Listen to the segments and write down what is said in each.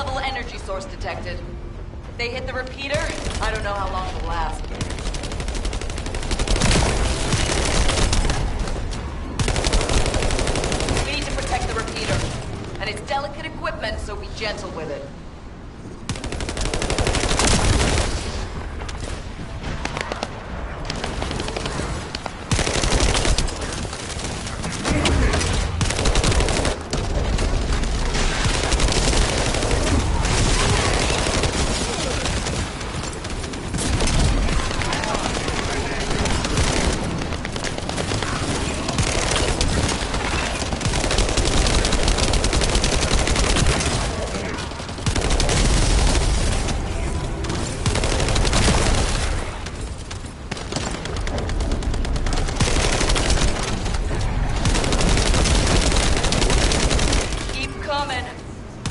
level energy source detected. If they hit the repeater, I don't know how long it'll last. We need to protect the repeater. And it's delicate equipment, so be gentle with it.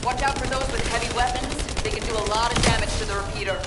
Watch out for those with heavy weapons. They can do a lot of damage to the repeater.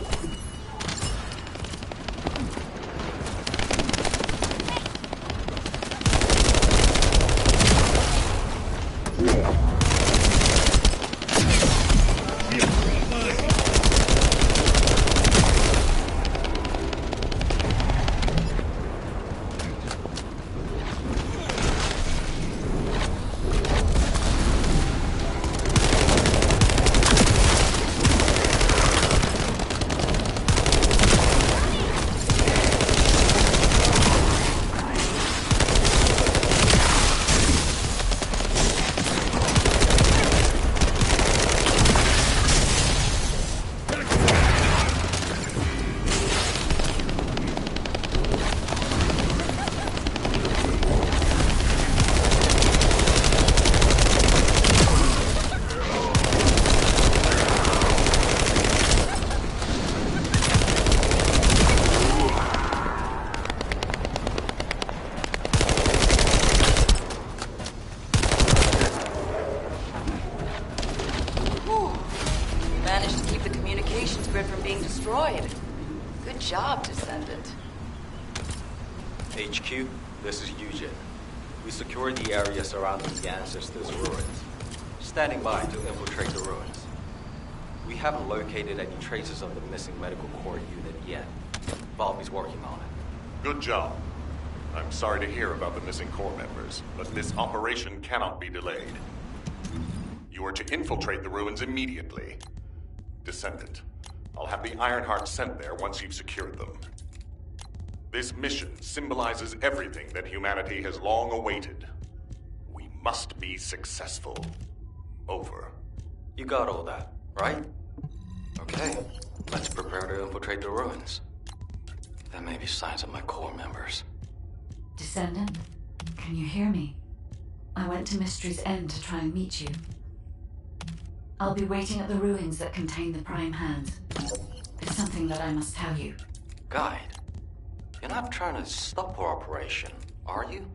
Managed to keep the communications grid from being destroyed. Good job, Descendant. HQ, this is Eugen. We secured the area surrounding the Ancestors' ruins. Standing by to infiltrate the ruins. We haven't located any traces of the missing medical corps unit yet. Bobby's working on it. Good job. I'm sorry to hear about the missing corps members, but this operation cannot be delayed. You are to infiltrate the ruins immediately. Descendant, I'll have the Ironheart sent there once you've secured them. This mission symbolizes everything that humanity has long awaited. We must be successful. Over. You got all that, right? Okay, let's prepare to infiltrate the ruins. There may be signs of my corps members. Descendant, can you hear me? I went to Mystery's End to try and meet you. I'll be waiting at the ruins that contain the Prime Hand. There's something that I must tell you. Guide, you're not trying to stop our operation, are you?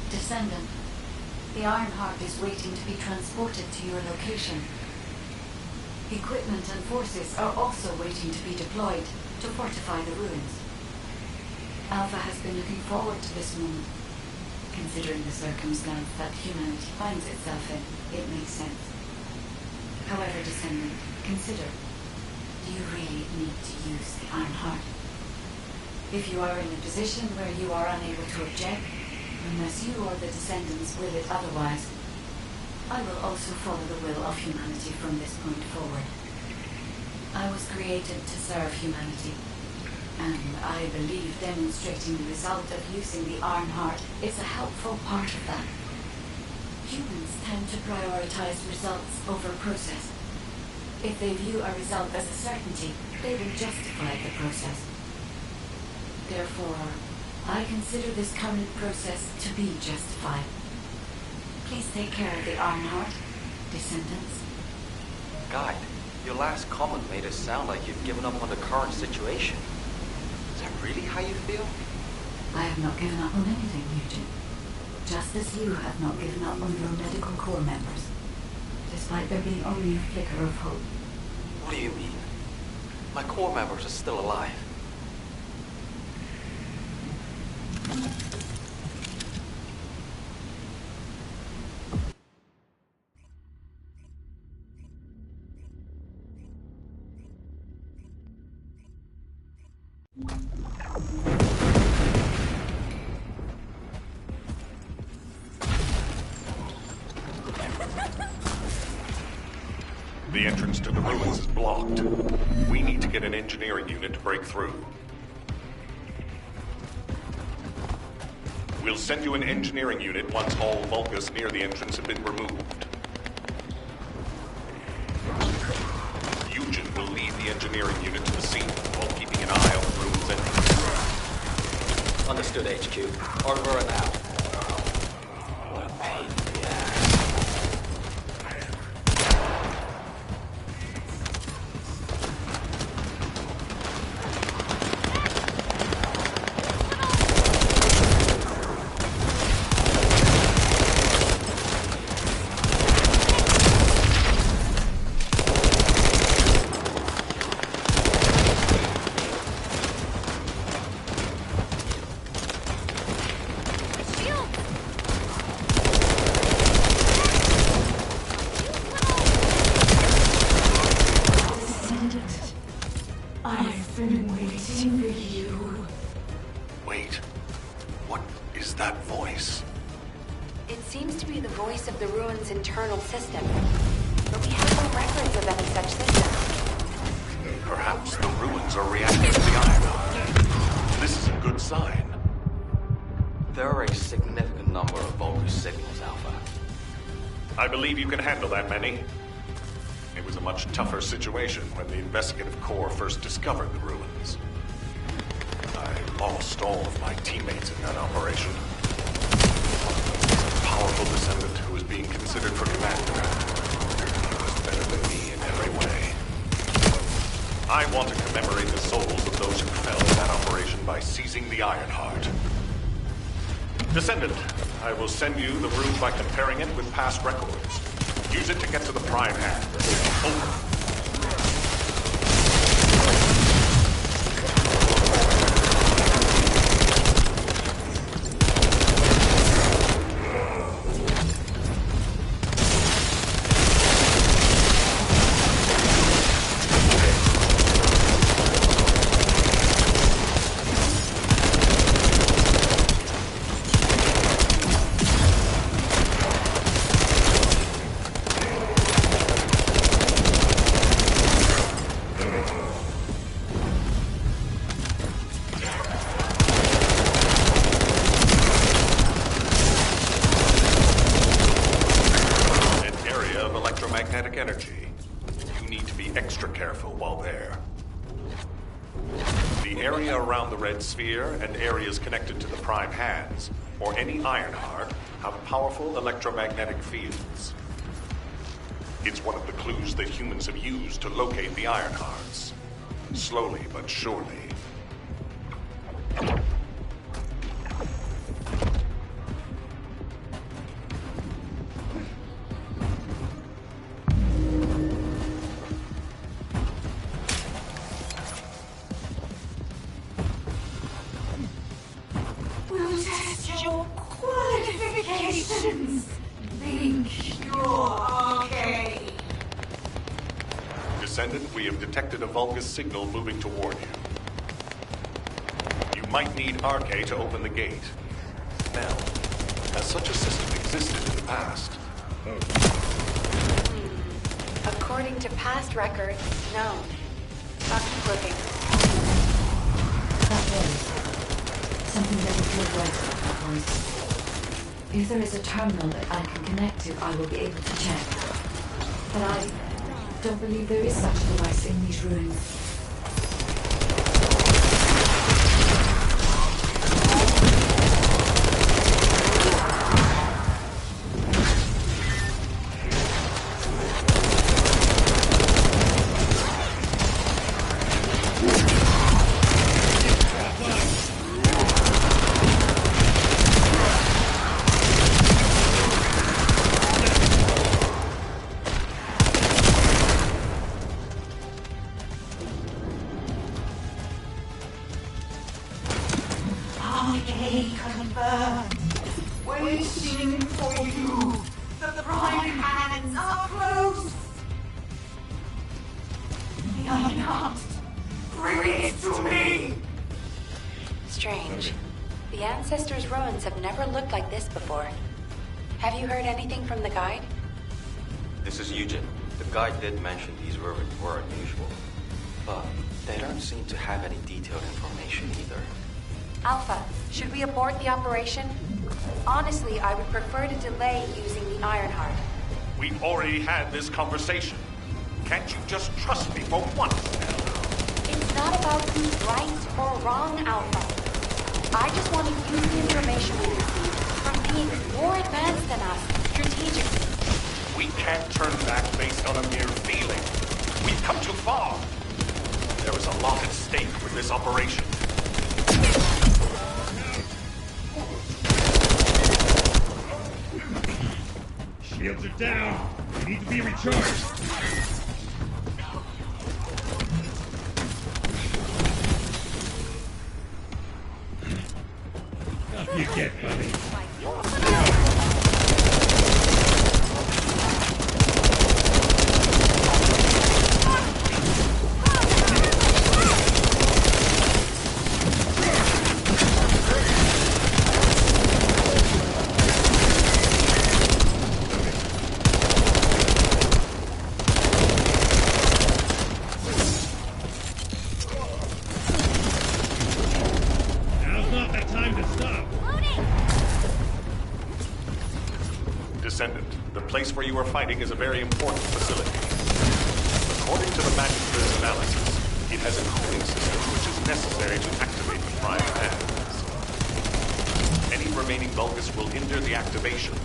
Descendant, the Ironheart is waiting to be transported to your location. Equipment and forces are also waiting to be deployed to fortify the ruins. Alpha has been looking forward to this moment. Considering the circumstance that humanity finds itself in, it makes sense. However, Descendant, consider, do you really need to use the Ironheart? If you are in a position where you are unable to object, unless you or the Descendants will it otherwise, I will also follow the will of humanity from this point forward. I was created to serve humanity, and I believe demonstrating the result of using the Ironheart is a helpful part of that. Humans tend to prioritize results over process. If they view a result as a certainty, they will justify the process. Therefore, I consider this current process to be justified. Please take care of the Ironheart, Descendants. Guide, your last comment made it sound like you've given up on the current situation. Is that really how you feel? I have not given up on anything, Eugene. Just as you have not given up on your medical corps members, despite there being only a flicker of hope. What do you mean? My corps members are still alive. The entrance to the ruins is blocked. We need to get an engineering unit to break through. We'll send you an engineering unit once all Vulgus near the entrance have been removed. Eugen will lead the engineering unit to the scene while keeping an eye on the ruins entrance. Understood, HQ. Over and out. What a pain in the ass. Internal system. But we have no records of any such system. Perhaps the ruins are reacting to the Ironheart. This is a good sign. There are a significant number of Vulgus signals, Alpha. I believe you can handle that many. It was a much tougher situation when the investigative corps first discovered the ruins. I lost all of my teammates in that operation. Powerful Descendant who was being considered for commander. He was better than me in every way. I want to commemorate the souls of those who fell in that operation by seizing the Ironheart. Descendant, I will send you the room by comparing it with past records. Use it to get to the Prime Hand. Over. careful while there. The area around the red sphere and areas connected to the Prime Hands, or any Ironheart, have powerful electromagnetic fields. It's one of the clues that humans have used to locate the Ironhearts. Slowly but surely. We'll test your qualifications. Think you're okay. Descendant, we have detected a Vulgus signal moving toward you. You might need RK to open the gate. Now, has such a system existed in the past? According to past records, no. I'll keep looking. That voice. Something doesn't feel right about that voice. If there is a terminal that I can connect to, I will be able to check. But I don't believe there is such a device in these ruins. Confirmed. Waiting for you. The Prime Hands are close. The Ironheart. Bring it to me. Strange. The Ancestors' ruins have never looked like this before. Have you heard anything from the guide? This is Eugen. The guide did mention these ruins were unusual, but they don't seem to have any detailed information either. Alpha, should we abort the operation? Honestly, I would prefer to delay using the Ironheart. We've already had this conversation. Can't you just trust me for once? It's not about who's right or wrong, Alpha. I just want to use the information we received from beings more advanced than us, strategically. We can't turn back based on a mere feeling. We've come too far. There is a lot at stake with this operation. Shields are down. They need to be recharged. Up you get, buddy. Descendant, the place where you are fighting is a very important facility. According to the Magistrate's analysis, it has a cooling system which is necessary to activate the Prime Hands. Any remaining Vulgus will hinder the activation.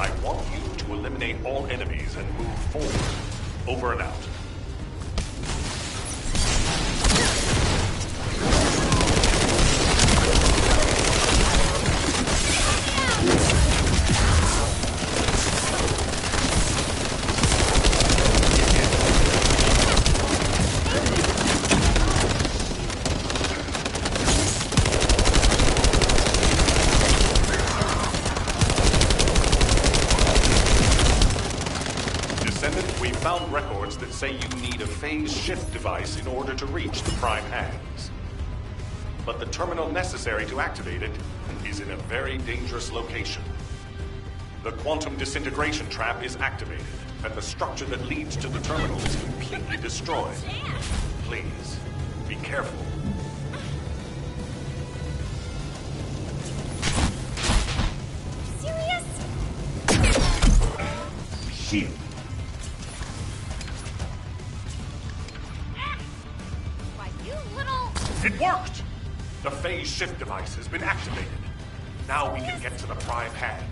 I want you to eliminate all enemies and move forward. Over and out. We found records that say you need a phase shift device in order to reach the Prime Hands. But the terminal necessary to activate it is in a very dangerous location. The quantum disintegration trap is activated, and the structure that leads to the terminal is completely destroyed. Please, be careful. Shield. It worked! The phase shift device has been activated. Now we can get to the prime hands.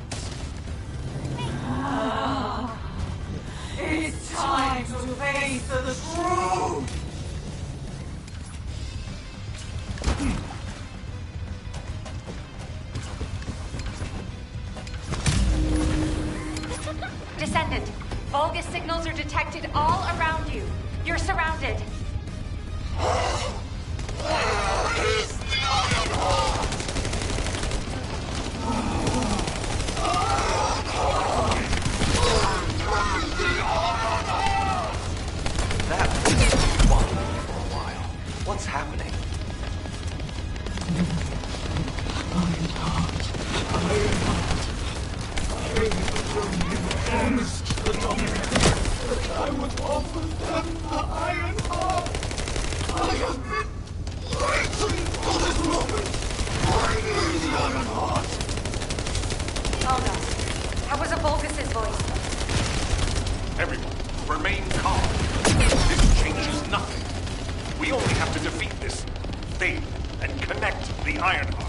It's time to face the truth! Descendant, Vulgus signals are detected all around you. You're surrounded. That was bothering me for a while. What's happening? I would offer them the Iron Heart. I have been waiting for this moment. Finally, the Iron Heart. Oh no. That was a Vulgus's voice. Everyone, remain calm. This changes nothing. We only have to defeat this thing and connect the Iron Heart.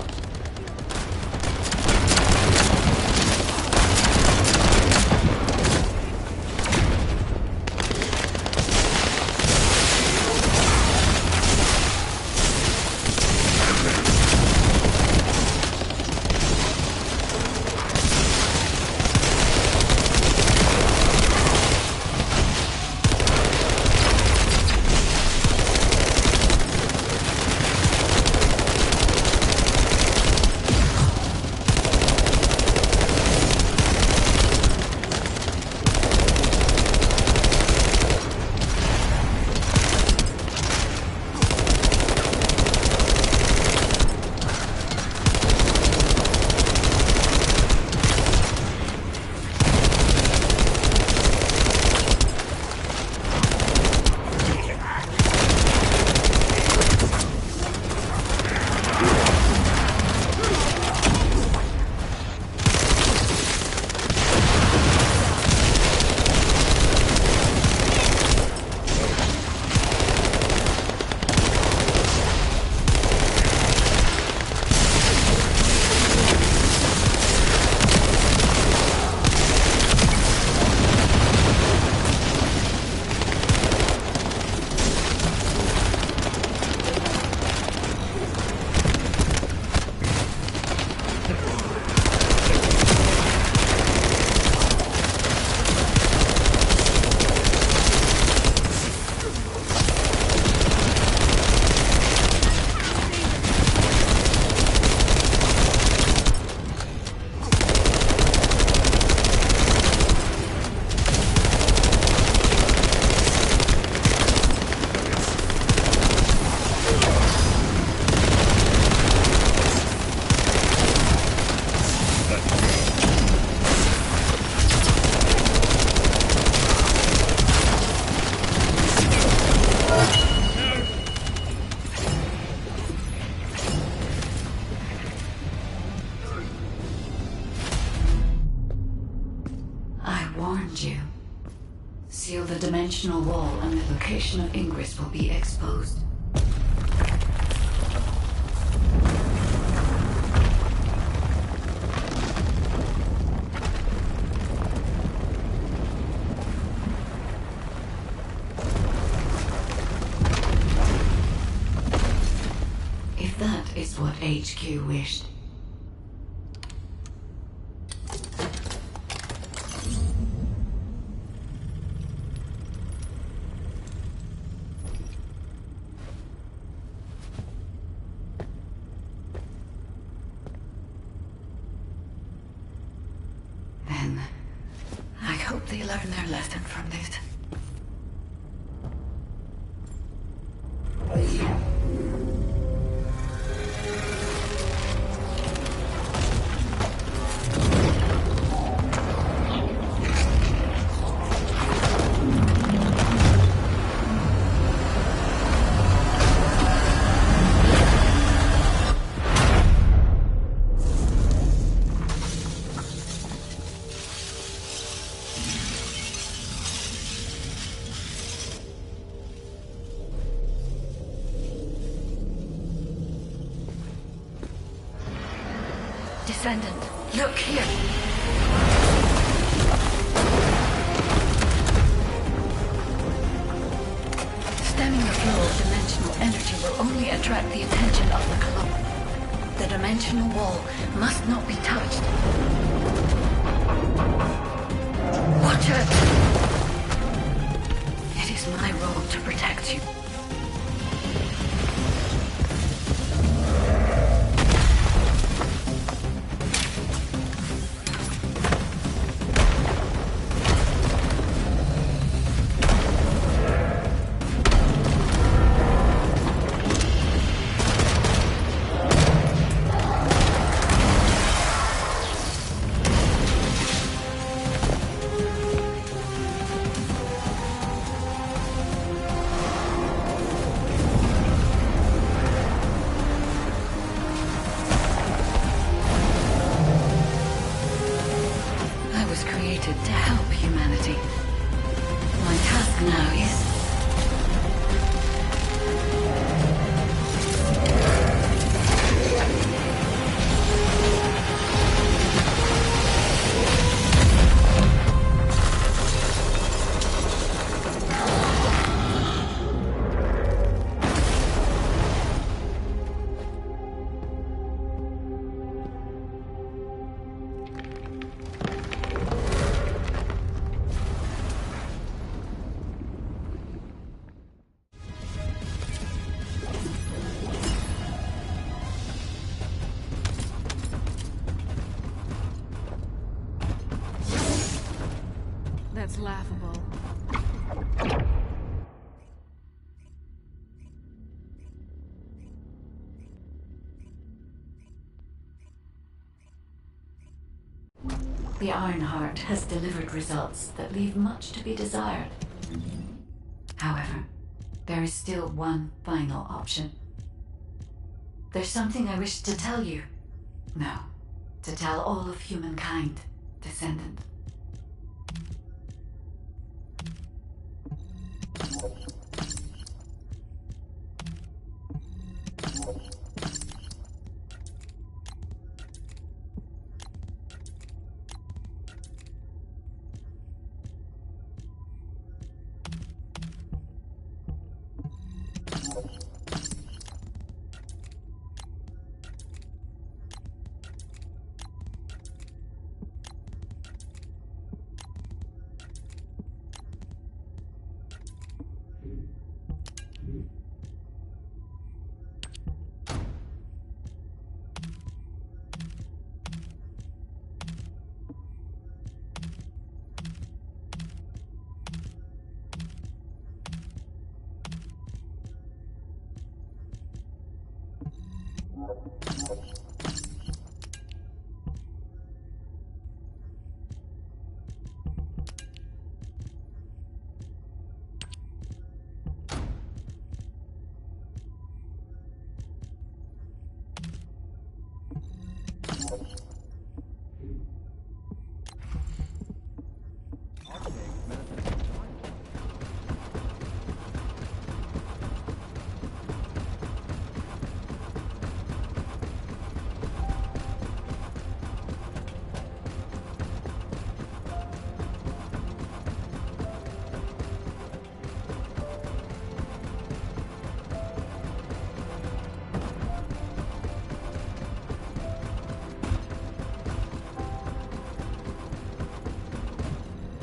Seal the dimensional wall and the location of Ingress will be exposed. If that is what HQ wished. Then, I hope they learn their lesson from this. Descendant, look here. Stemming the flow of dimensional energy will only attract the attention of the clock. The dimensional wall must not be touched. Watch it! It is my role to protect you. To help humanity. My task now is... That's laughable. The Ironheart has delivered results that leave much to be desired. However, there is still one final option. There's something I wish to tell you. No, to tell all of humankind, Descendant.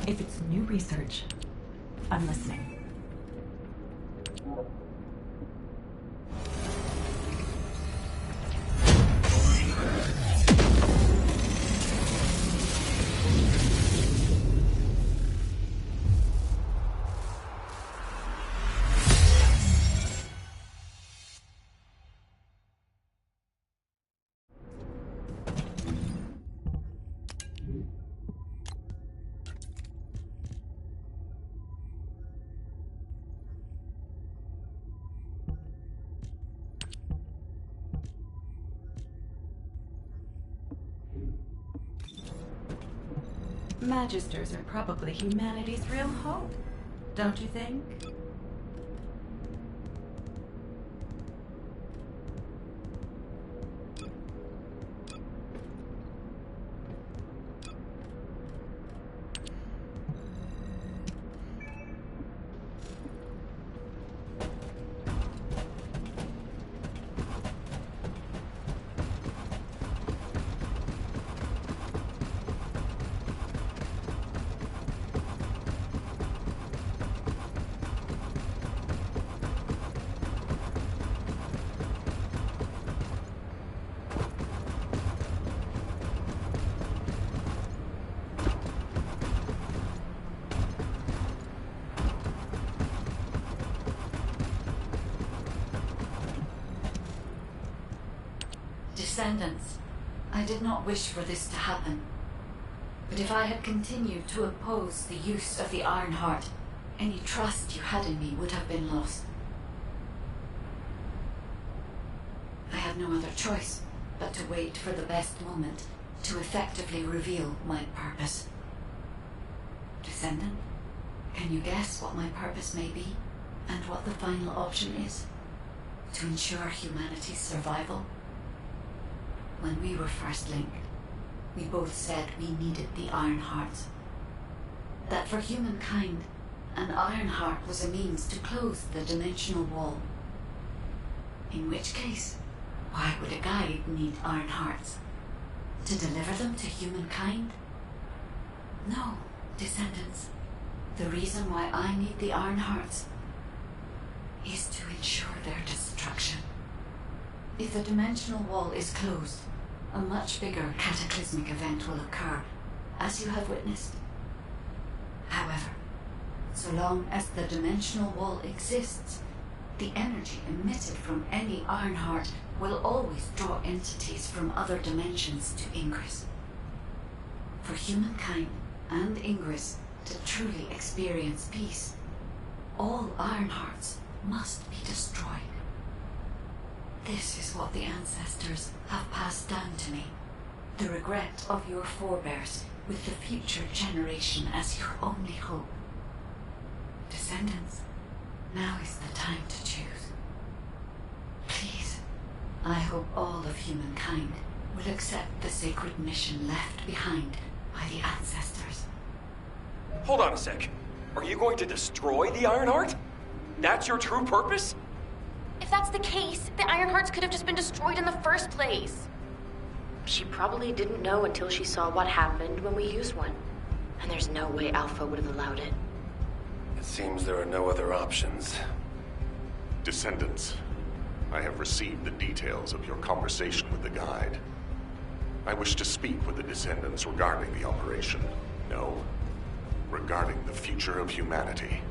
If it's new research, I'm listening. Magisters are probably humanity's real hope, don't you think? Descendants, I did not wish for this to happen. But if I had continued to oppose the use of the Ironheart, any trust you had in me would have been lost. I had no other choice but to wait for the best moment to effectively reveal my purpose. Descendant, can you guess what my purpose may be, and what the final option is? To ensure humanity's survival? When we were first linked, we both said we needed the Ironhearts. That for humankind, an Ironheart was a means to close the dimensional wall. In which case, why would a guide need Ironhearts? To deliver them to humankind? No, Descendants. The reason why I need the Ironhearts is to ensure their destruction. If the dimensional wall is closed, a much bigger cataclysmic event will occur, as you have witnessed. However, so long as the dimensional wall exists, the energy emitted from any Ironheart will always draw entities from other dimensions to Ingress. For humankind and Ingress to truly experience peace, all Ironhearts must be destroyed. This is what the ancestors have passed down to me. The regret of your forebears with the future generation as your only hope. Descendants, now is the time to choose. Please, I hope all of humankind will accept the sacred mission left behind by the ancestors. Hold on a sec. Are you going to destroy the Ironheart? That's your true purpose? If that's the case, the Ironhearts could have just been destroyed in the first place. She probably didn't know until she saw what happened when we used one. And there's no way Alpha would have allowed it. It seems there are no other options. Descendants, I have received the details of your conversation with the guide. I wish to speak with the Descendants regarding the operation. No, regarding the future of humanity.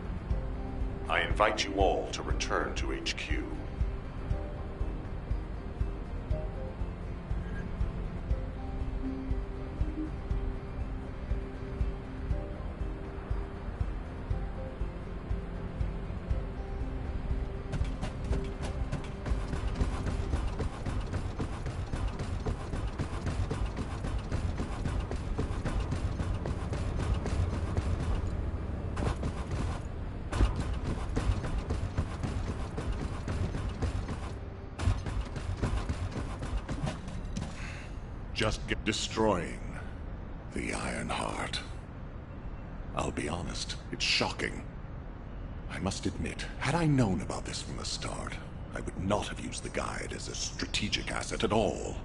I invite you all to return to HQ. Just get destroying the Ironheart. I'll be honest, it's shocking. I must admit, had I known about this from the start, I would not have used the guide as a strategic asset at all.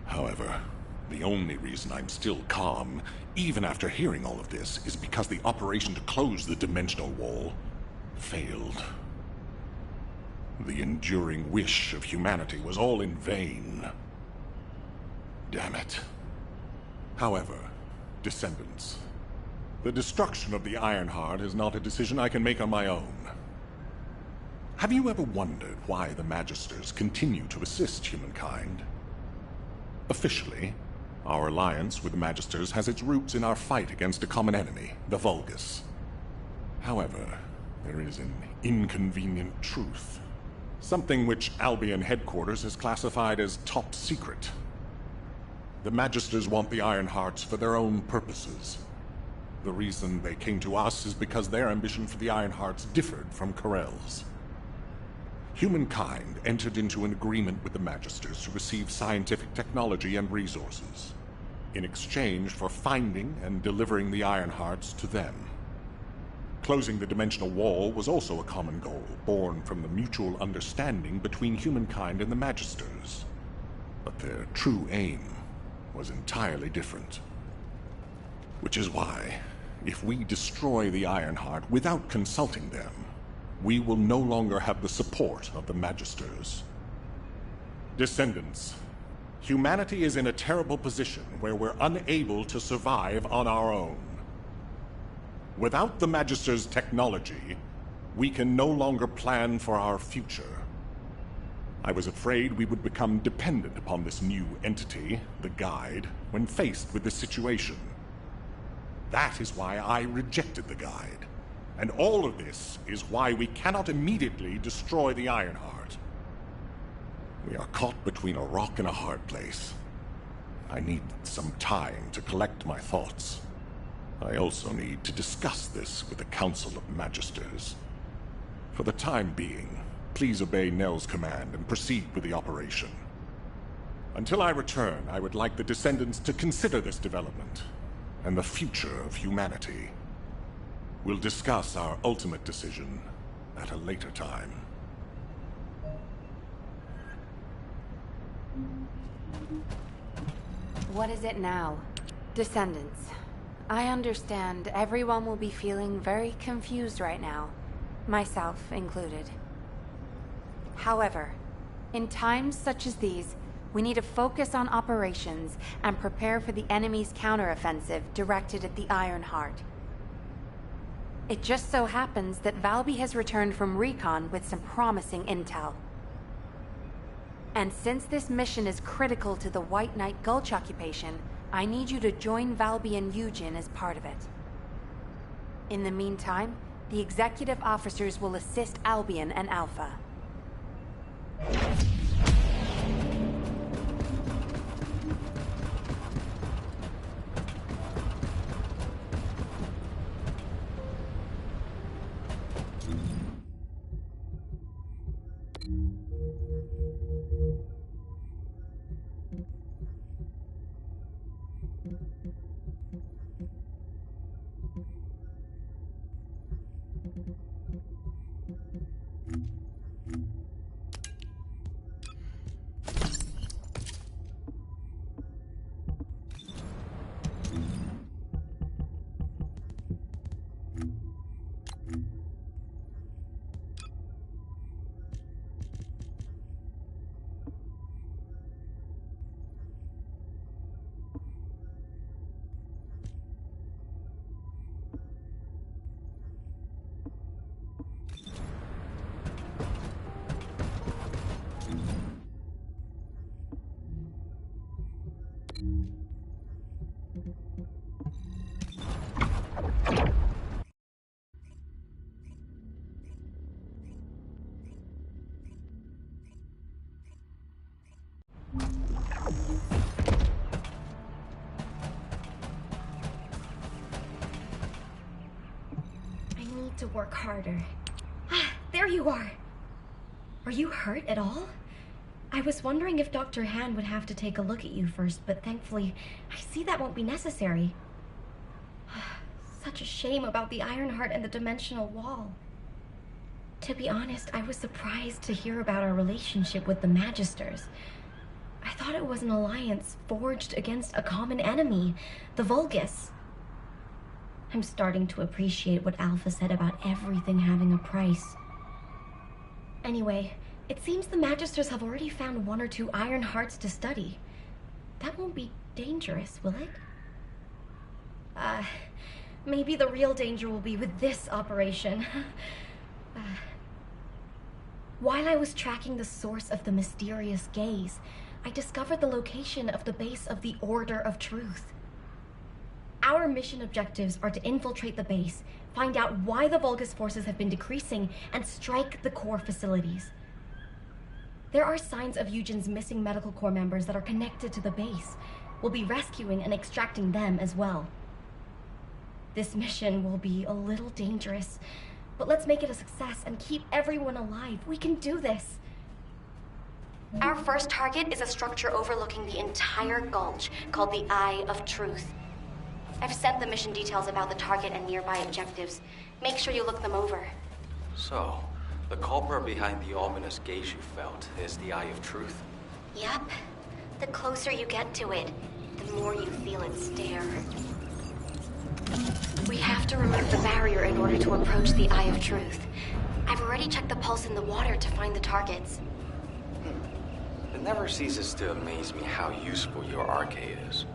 However, the only reason I'm still calm, even after hearing all of this, is because the operation to close the dimensional wall failed. The enduring wish of humanity was all in vain. Damn it. However, Descendants, the destruction of the Ironheart is not a decision I can make on my own. Have you ever wondered why the Magisters continue to assist humankind? Officially, our alliance with the Magisters has its roots in our fight against a common enemy, the Vulgus. However, there is an inconvenient truth. Something which Albion headquarters has classified as top secret. The Magisters want the Ironhearts for their own purposes. The reason they came to us is because their ambition for the Ironhearts differed from Corell's. Humankind entered into an agreement with the Magisters to receive scientific technology and resources, in exchange for finding and delivering the Ironhearts to them. Closing the dimensional wall was also a common goal, born from the mutual understanding between humankind and the Magisters. But their true aim was entirely different. Which is why, if we destroy the Ironheart without consulting them, we will no longer have the support of the Magisters. Descendants, humanity is in a terrible position where we're unable to survive on our own. Without the Magisters' technology, we can no longer plan for our future. I was afraid we would become dependent upon this new entity, the Guide, when faced with this situation. That is why I rejected the Guide. And all of this is why we cannot immediately destroy the Ironheart. We are caught between a rock and a hard place. I need some time to collect my thoughts. I also need to discuss this with the Council of Magisters. For the time being, please obey Nell's command and proceed with the operation. Until I return, I would like the Descendants to consider this development and the future of humanity. We'll discuss our ultimate decision at a later time. What is it now? Descendants. I understand everyone will be feeling very confused right now, myself included. However, in times such as these, we need to focus on operations and prepare for the enemy's counteroffensive directed at the Ironheart. It just so happens that Valby has returned from recon with some promising intel. And since this mission is critical to the White Knight Gulch occupation, I need you to join Valby and Eugen as part of it. In the meantime, the executive officers will assist Albion and Alpha. To work harder. There you are! Are you hurt at all? I was wondering if Dr. Han would have to take a look at you first, but thankfully, I see that won't be necessary. Such a shame about the Ironheart and the dimensional wall. To be honest, I was surprised to hear about our relationship with the Magisters. I thought it was an alliance forged against a common enemy, the Vulgus. I'm starting to appreciate what Alpha said about everything having a price. Anyway, it seems the Magisters have already found 1 or 2 Ironhearts to study. That won't be dangerous, will it? Maybe the real danger will be with this operation. While I was tracking the source of the mysterious gaze, I discovered the location of the base of the Order of Truth. Our mission objectives are to infiltrate the base, find out why the Vulgus forces have been decreasing, and strike the core facilities. There are signs of Eugen's missing medical corps members that are connected to the base. We'll be rescuing and extracting them as well. This mission will be a little dangerous, but let's make it a success and keep everyone alive. We can do this. Our first target is a structure overlooking the entire gulch called the Eye of Truth. I've sent the mission details about the target and nearby objectives. Make sure you look them over. So, the culprit behind the ominous gaze you felt is the Eye of Truth? Yep. The closer you get to it, the more you feel it stare. We have to remove the barrier in order to approach the Eye of Truth. I've already checked the pulse in the water to find the targets. It never ceases to amaze me how useful your arcade is.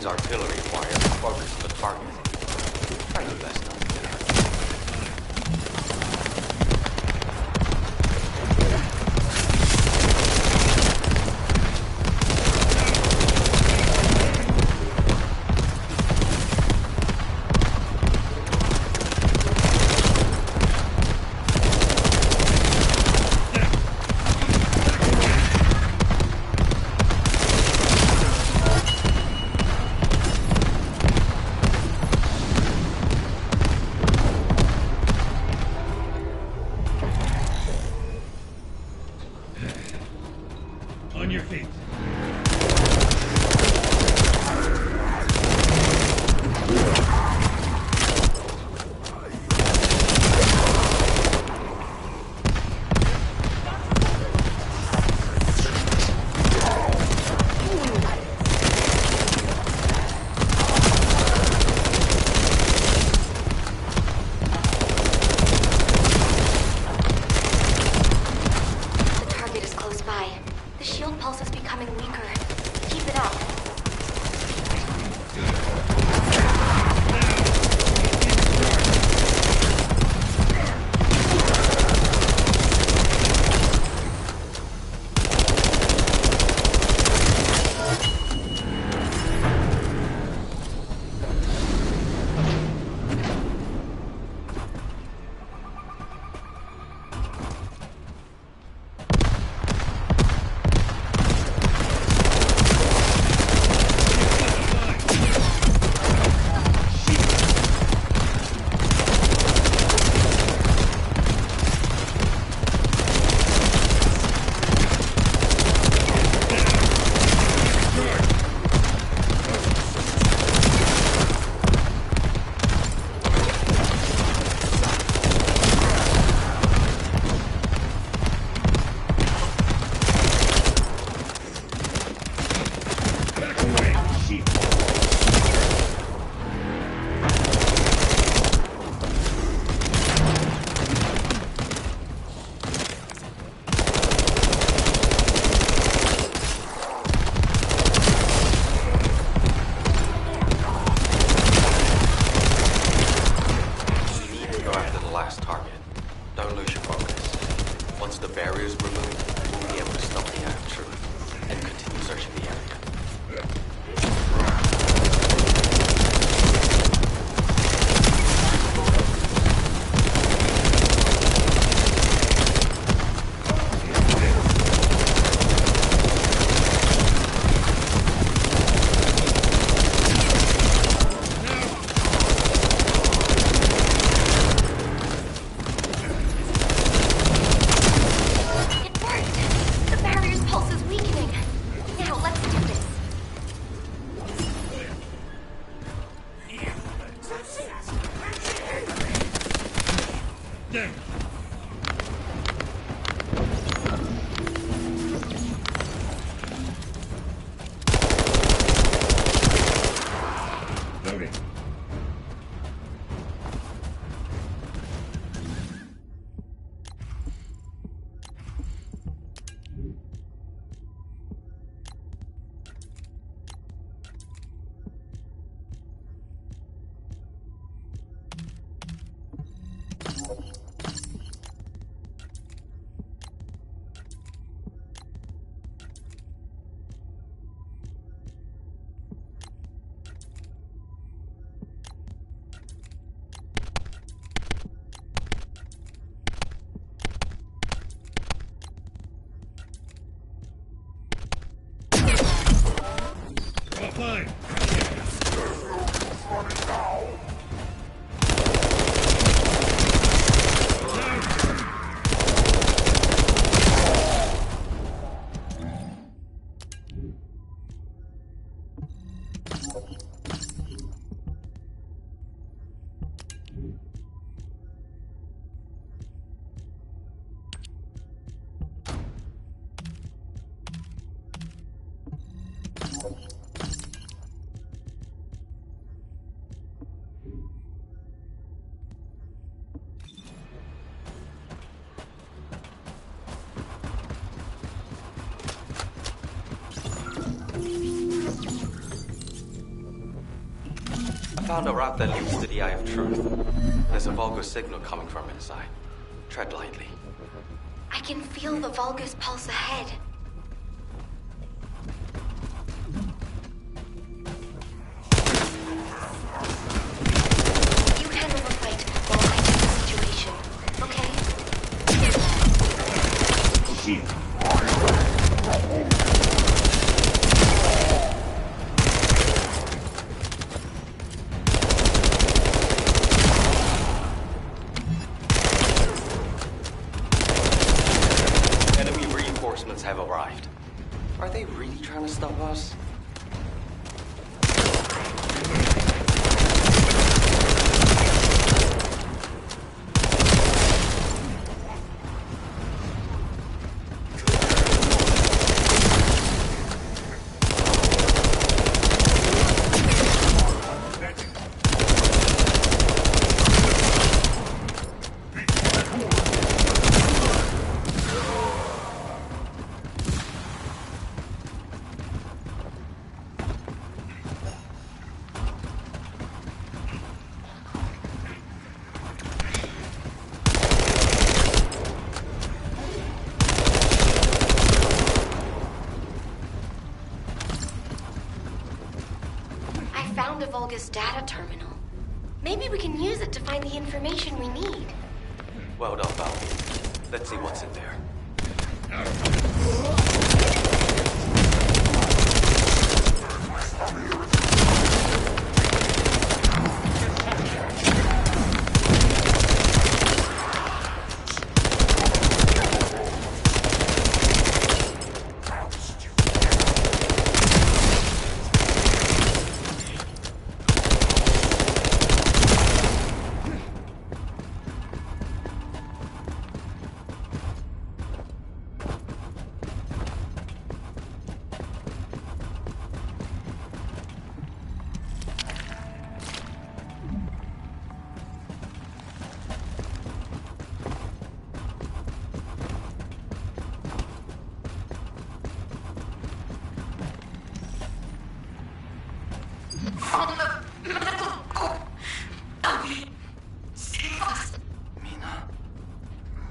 enemy's artillery fire is focused on the target. Try your best not to get hurt. On your feet. Offline! found a route that leads to the Eye of Truth. There's a Vulgus signal coming from inside. Tread lightly. I can feel the Vulgus pulse ahead. You handle the fight while I check the situation, okay? Enemy reinforcements have arrived. Are they really trying to stop us? Found a Vulgus data terminal. Maybe we can use it to find the information we need. Well done, Val. Let's see what's in there.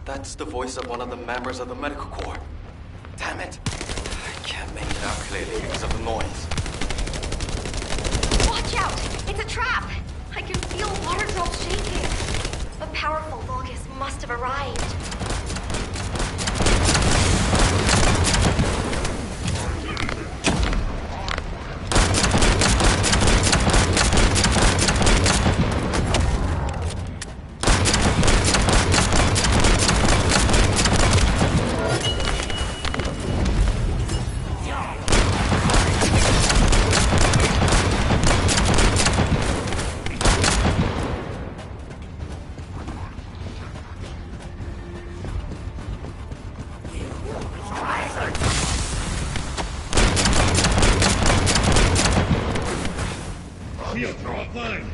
That's the voice of one of the members of the medical corps. Damn it! I can't make it out clearly because of the noise. Watch out! It's a trap! I can feel water drops shaking. A powerful Vulgus must have arrived. Shields are offline.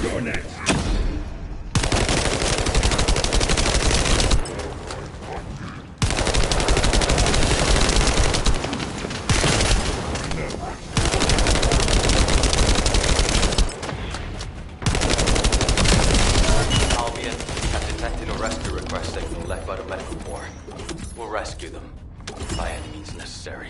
You're next. Albion, we have detected a rescue request signal left by the medical corps. We'll rescue them, by any means necessary.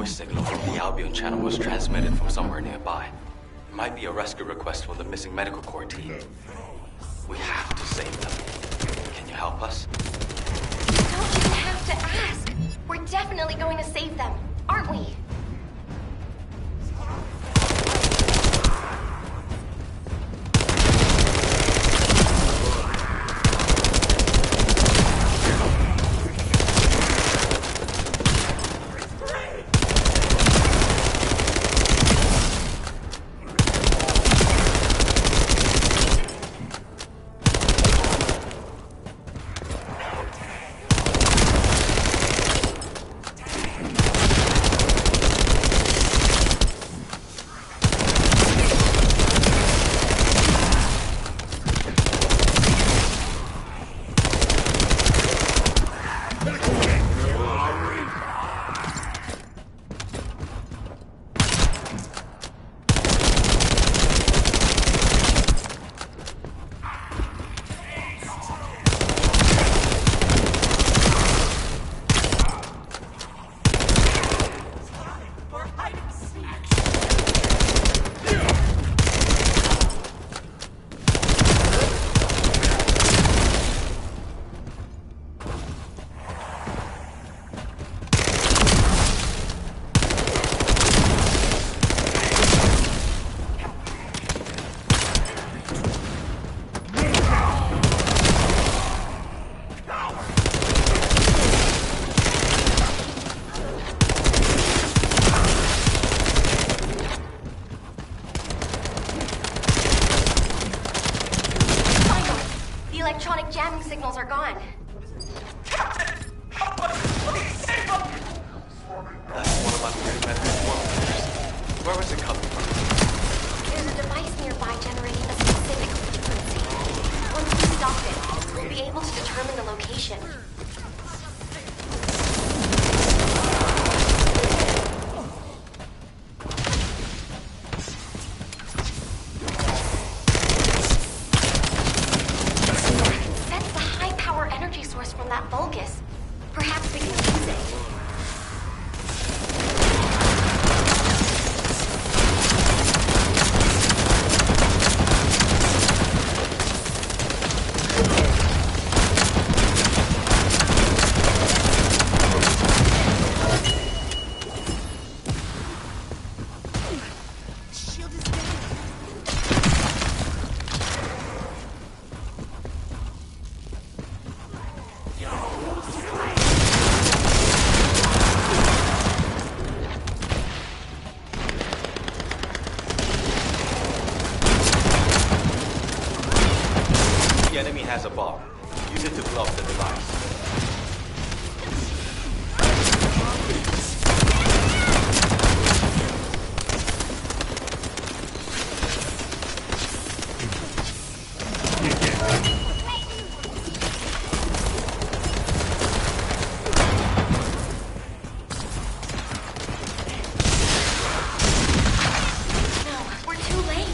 voice signal from the Albion channel was transmitted from somewhere nearby. It might be a rescue request from the missing medical corps team. We have to save them. Can you help us? You don't even have to ask. We're definitely going to save them, aren't we? Electronic jamming signals are gone. Captain! Help us! Please save them! That's one of my new medical warfighters. Where was it coming from? There's a device nearby generating a specific frequency. Once we stop it, we'll be able to determine the location. That's the high-power energy source from that Vulgus. Perhaps we can use it. The enemy has a bomb. Use it to blow up the device. No, we're too late.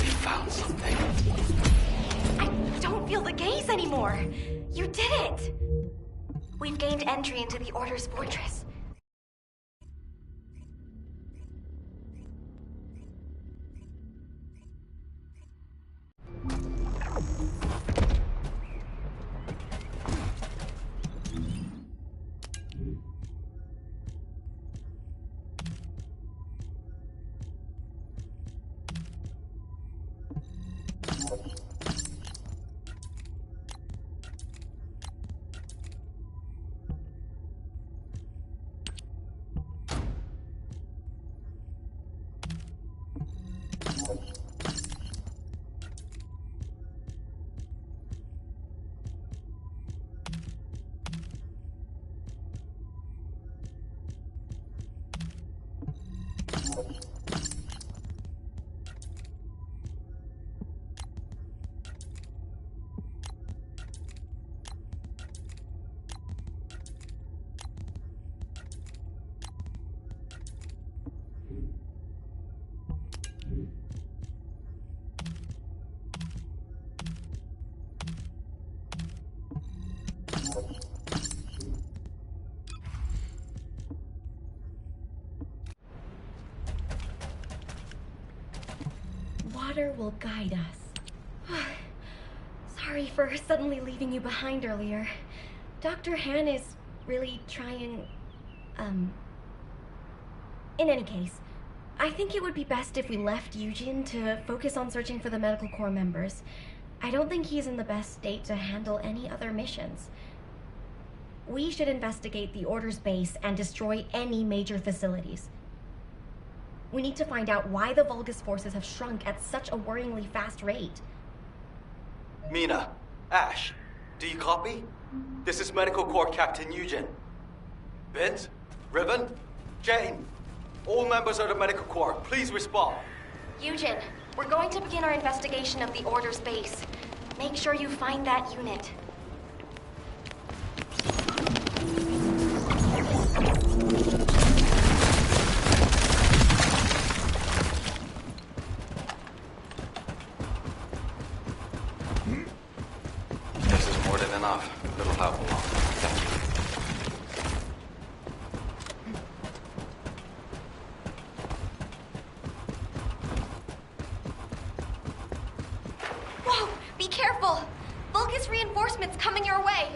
We found something. I don't feel the gaze anymore. You did it. We've gained entry into the Order's fortress. water will guide us. Sorry for suddenly leaving you behind earlier. Dr. Han is really trying... In any case, I think it would be best if we left Eugene to focus on searching for the Medical Corps members. I don't think he's in the best state to handle any other missions. We should investigate the Order's base and destroy any major facilities. We need to find out why the Vulgus forces have shrunk at such a worryingly fast rate. Mina, Ash, do you copy? This is Medical Corps Captain Eugene. Vince, Riven, Jane, all members of the Medical Corps, please respond. Eugene, we're going to begin our investigation of the Order's base. Make sure you find that unit. This is more than enough. Little help along. Thank you. Whoa! Be careful! Vulgus reinforcements coming your way!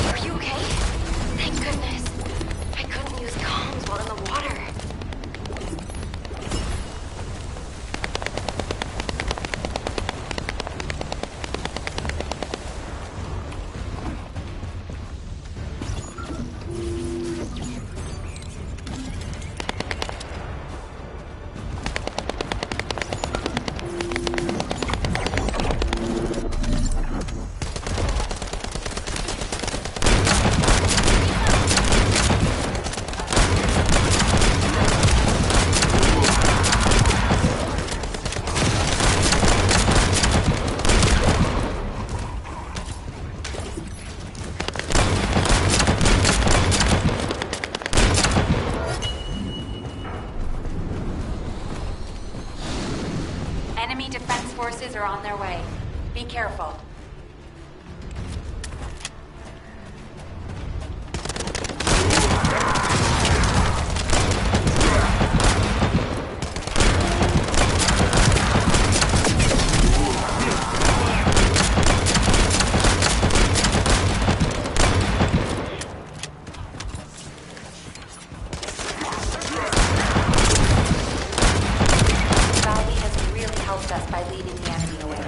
Are you okay? Thank goodness. I couldn't use comms while in the water. Enemy defense forces are on their way. Be careful. Valley has really helped us by leading the enemy away.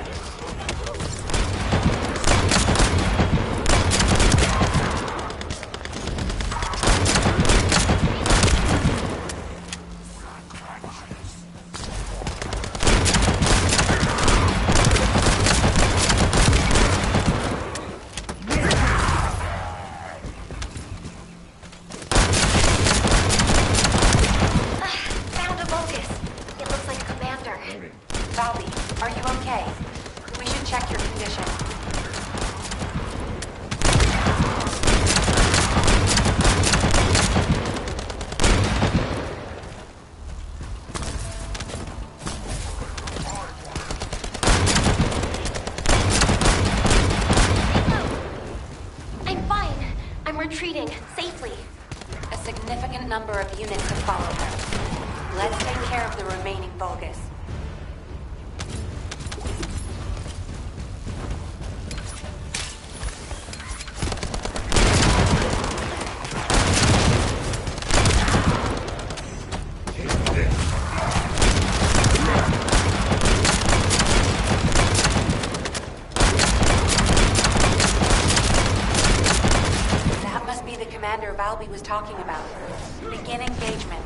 Found a Vulgus. It looks like a commander. Valby, are you okay? We should check your condition. I'm fine. I'm retreating safely. A significant number of units have followed her. Let's take care of the remaining Vulgus. That must be the commander Valby was talking about. Begin engagement.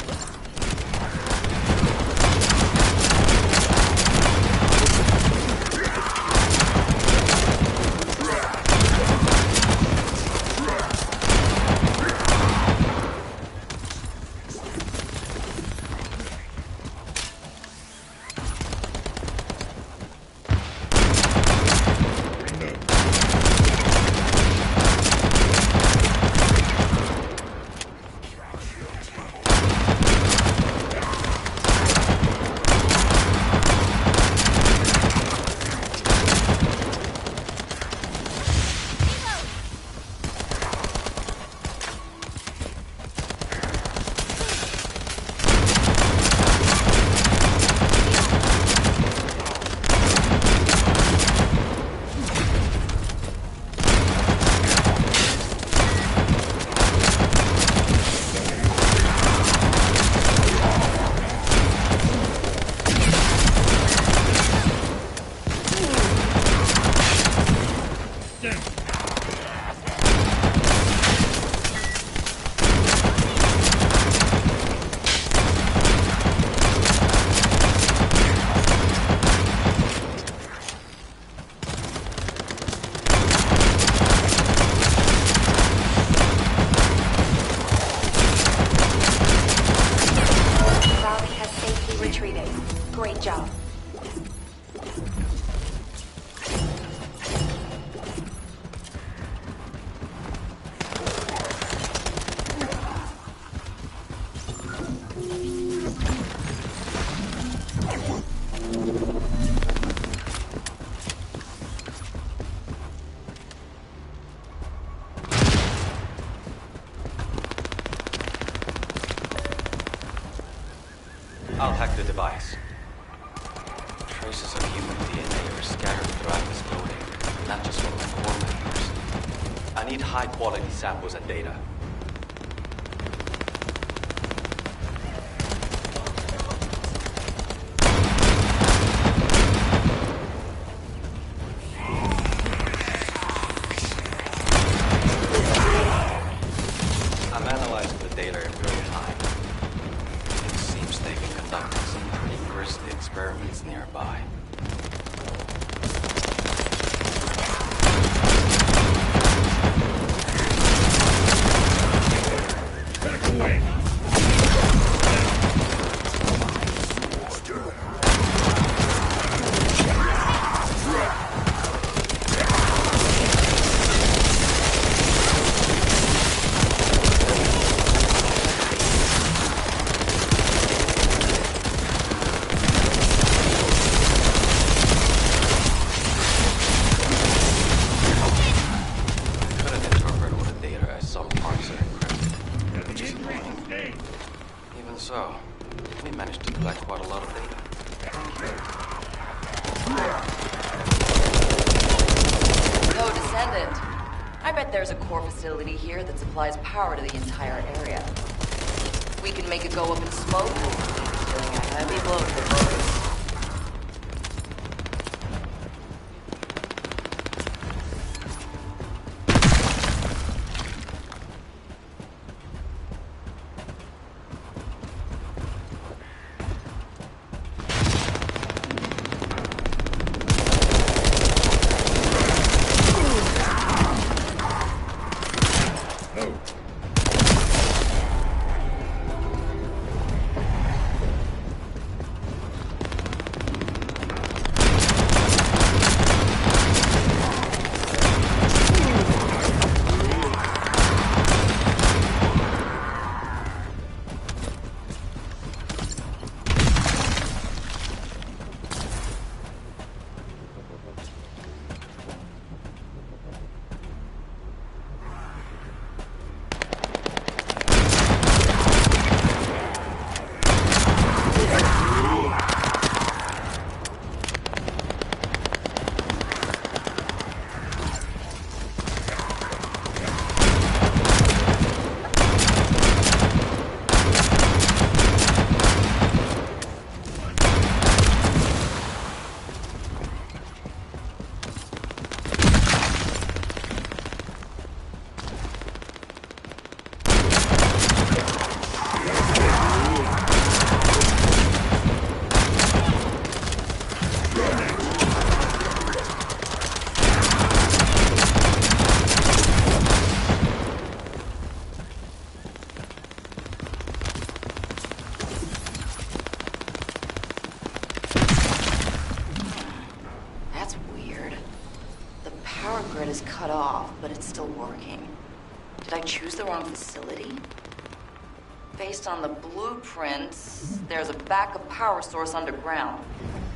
Great job. I'll hack the device. Traces of human DNA are scattered throughout this building, not just from my core members. I need high-quality samples and data. I'm analyzing the data in real time. It seems they've been conducting some pretty grisly experiments nearby. Back away! Couldn't interpret all the data as some parts are encrypted. Got the information stay. Even so, we managed to collect quite a lot of data. Yo, Descendant. I bet there's a core facility here that supplies power to the entire area. We can make it go up in smoke, dealing a heavy blow to the focus. Oh. That's weird. The power grid is cut off, but it's still working. Did I choose the wrong facility? Based on the blueprints, there's a backup power source underground.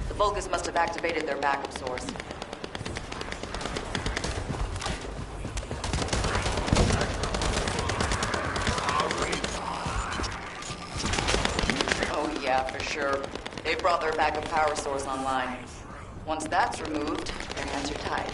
The Vulgus must have activated their backup source. Oh yeah, for sure. They brought their backup power source online. Once that's removed, their hands are tied.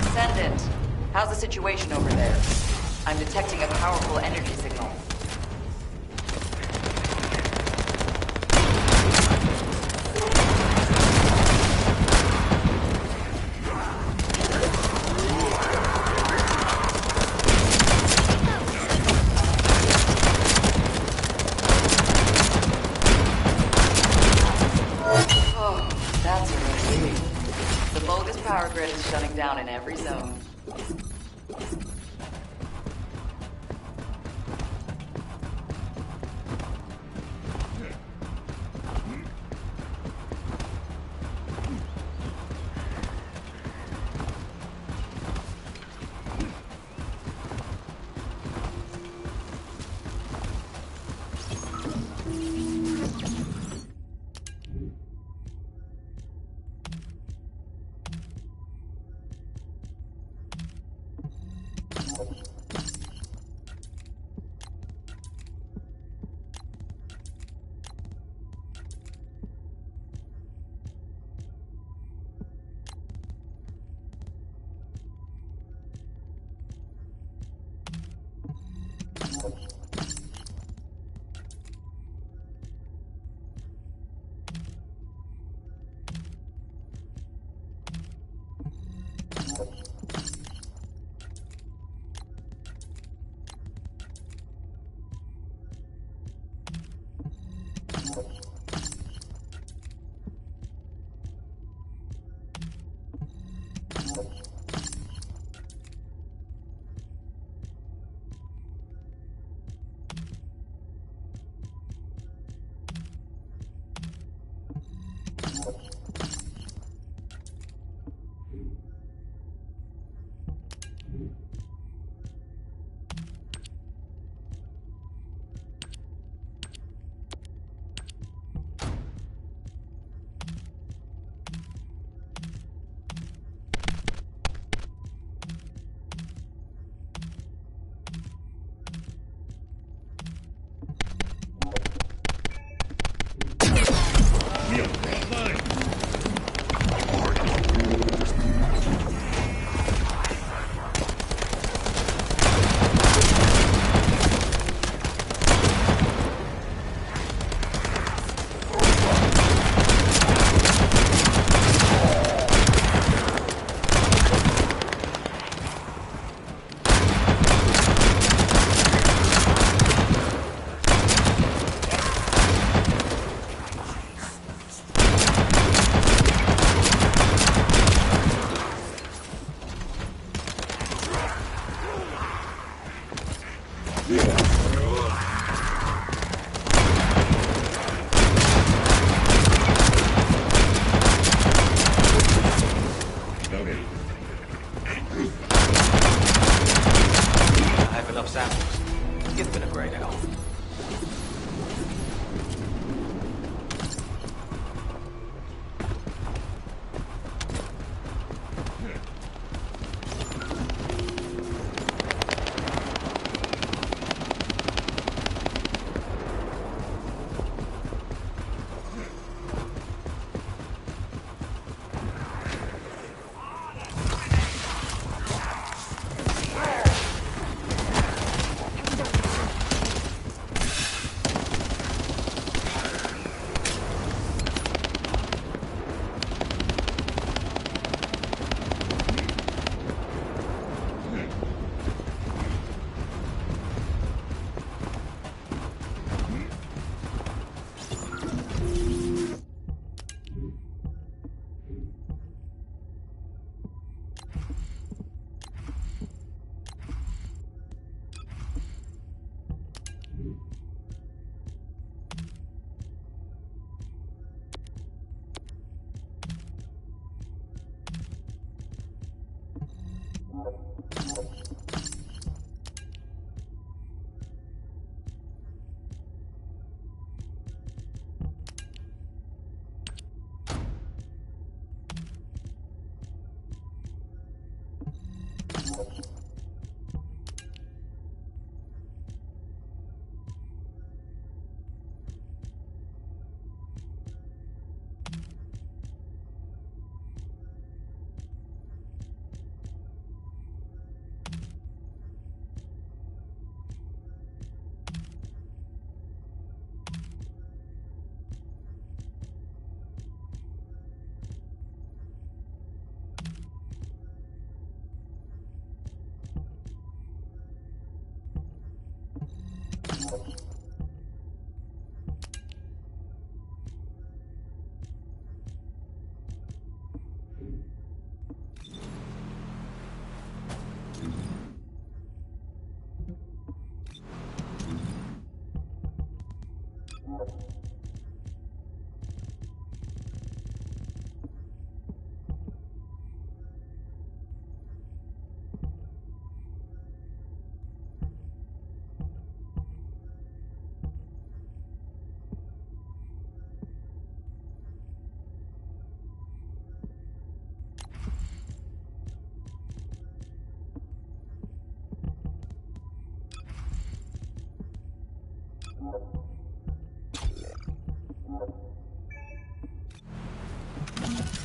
Descendant, how's the situation over there? I'm detecting a powerful energy signal. power grid is shutting down in every zone.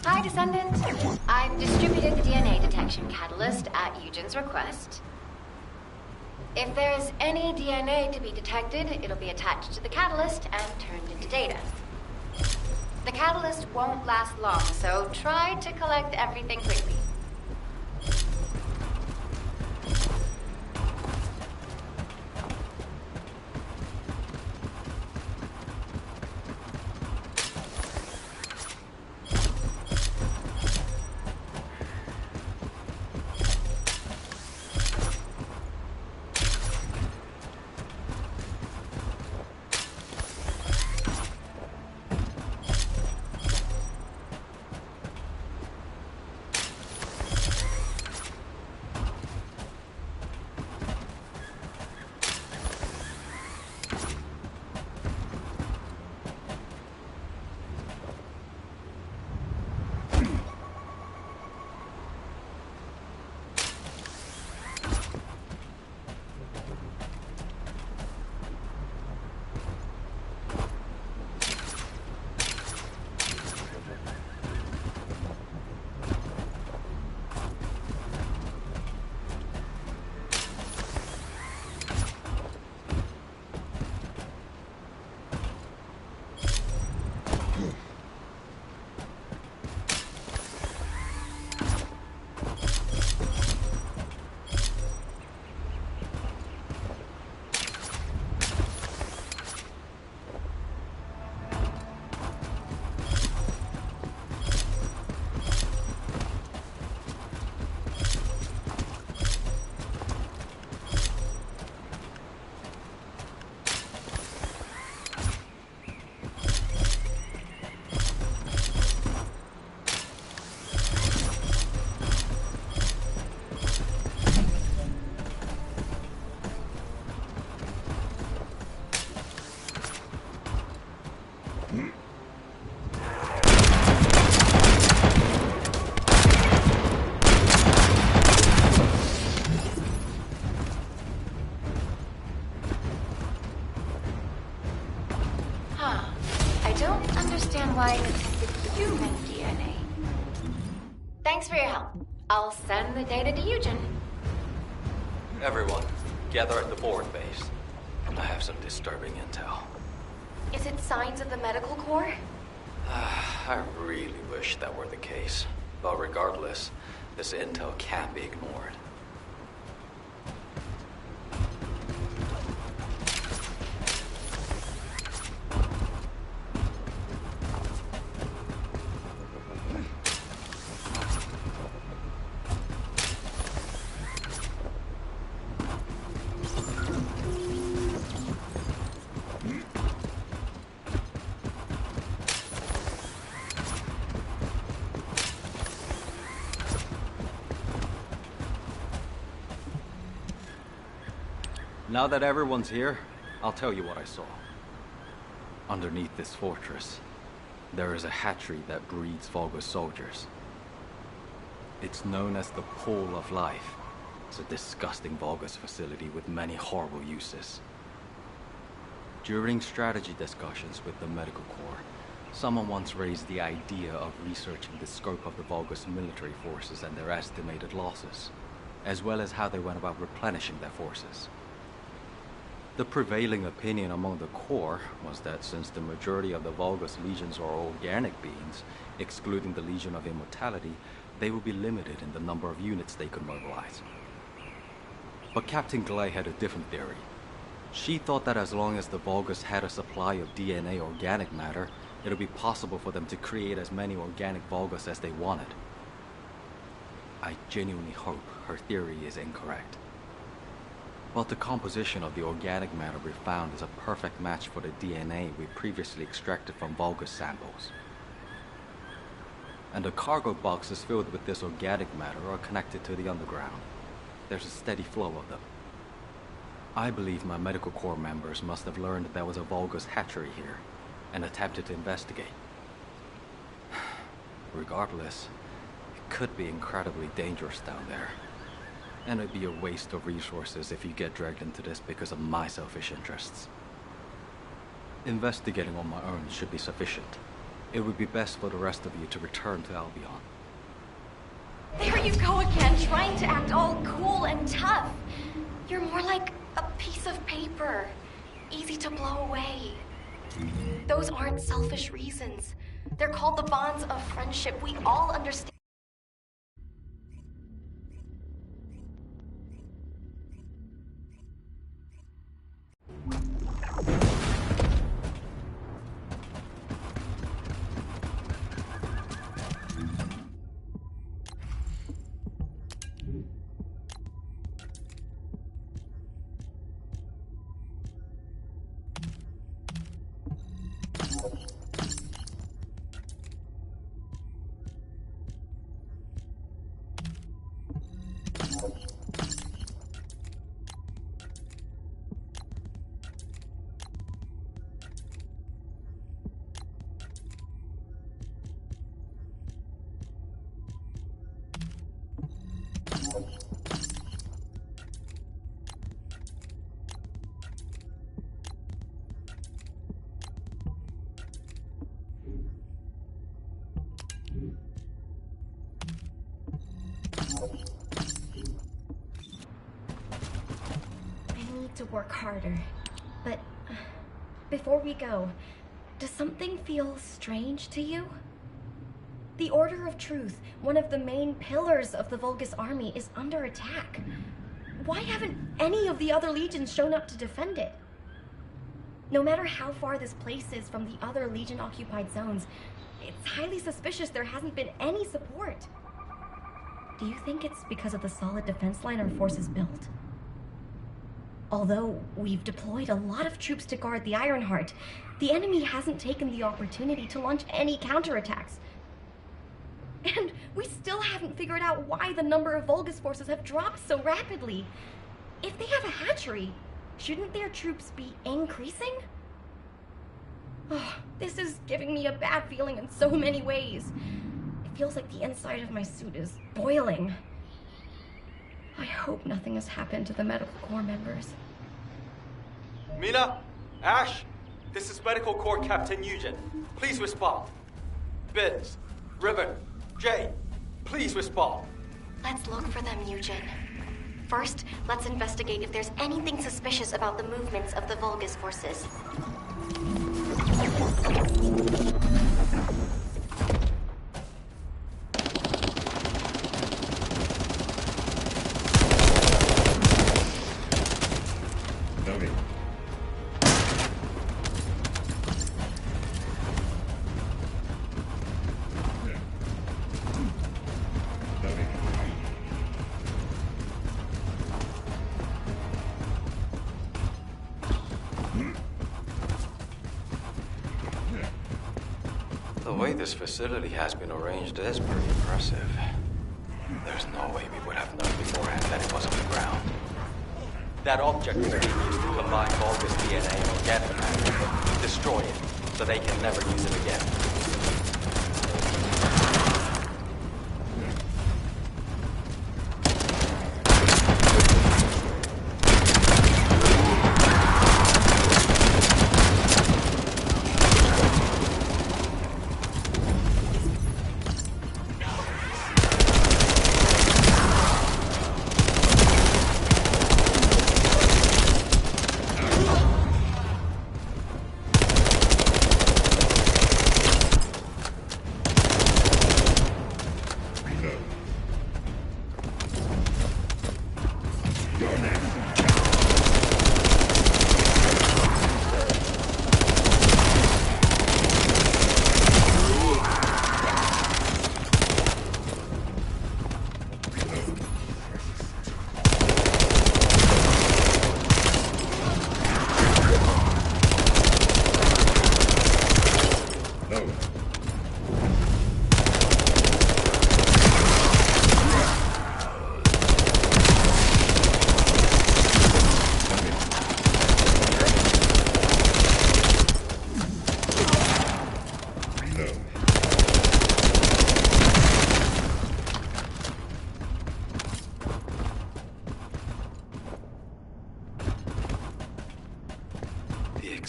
Hi, Descendant. I've distributed the DNA detection catalyst at Eugen's request. If there's any DNA to be detected, it'll be attached to the catalyst and turned into data. The catalyst won't last long, so try to collect everything quickly. Why it's human DNA. Thanks for your help. I'll send the data to Eugen. Everyone, gather at the forward base. I have some disturbing intel. Is it signs of the medical corps? I really wish that were the case. But regardless, this intel can't be ignored. Now that everyone's here, I'll tell you what I saw. Underneath this fortress, there is a hatchery that breeds Vulgus soldiers. It's known as the Pool of Life. It's a disgusting Vulgus facility with many horrible uses. During strategy discussions with the Medical Corps, someone once raised the idea of researching the scope of the Vulgus military forces and their estimated losses, as well as how they went about replenishing their forces. The prevailing opinion among the Corps was that since the majority of the Vulgus legions are organic beings, excluding the Legion of Immortality, they would be limited in the number of units they could mobilize. But Captain Glay had a different theory. She thought that as long as the Vulgus had a supply of DNA organic matter, it would be possible for them to create as many organic Vulgus as they wanted. I genuinely hope her theory is incorrect. But the composition of the organic matter we found is a perfect match for the DNA we previously extracted from Vulgus samples. And the cargo boxes filled with this organic matter are connected to the underground. There's a steady flow of them. I believe my medical corps members must have learned there was a Vulgus hatchery here and attempted to investigate. Regardless, it could be incredibly dangerous down there. And it'd be a waste of resources if you get dragged into this because of my selfish interests. Investigating on my own should be sufficient. It would be best for the rest of you to return to Albion. There you go again, trying to act all cool and tough. You're more like a piece of paper, easy to blow away. Those aren't selfish reasons. They're called the bonds of friendship. We all understand. To work harder. But before we go, does something feel strange to you? The Order of Truth, one of the main pillars of the Vulgus army, is under attack. Why haven't any of the other legions shown up to defend it? No matter how far this place is from the other Legion-occupied zones, it's highly suspicious there hasn't been any support. Do you think it's because of the solid defense line our forces built? Although we've deployed a lot of troops to guard the Ironheart, the enemy hasn't taken the opportunity to launch any counterattacks. And we still haven't figured out why the number of Vulgus forces have dropped so rapidly. If they have a hatchery, shouldn't their troops be increasing? Oh, this is giving me a bad feeling in so many ways. It feels like the inside of my suit is boiling. I hope nothing has happened to the medical corps members. Mina? Ash? This is Medical Corps Captain Eugen. Please respond. Biz, Ribbon, Jay, please respond. Let's look for them, Eugen. First, let's investigate if there's anything suspicious about the movements of the Vulgus forces. The way this facility has been arranged is pretty impressive. There's no way we would have known beforehand that it was on the ground. That object is being used to combine Vulgus DNA and organic matter. Destroy it, so they can never use it again.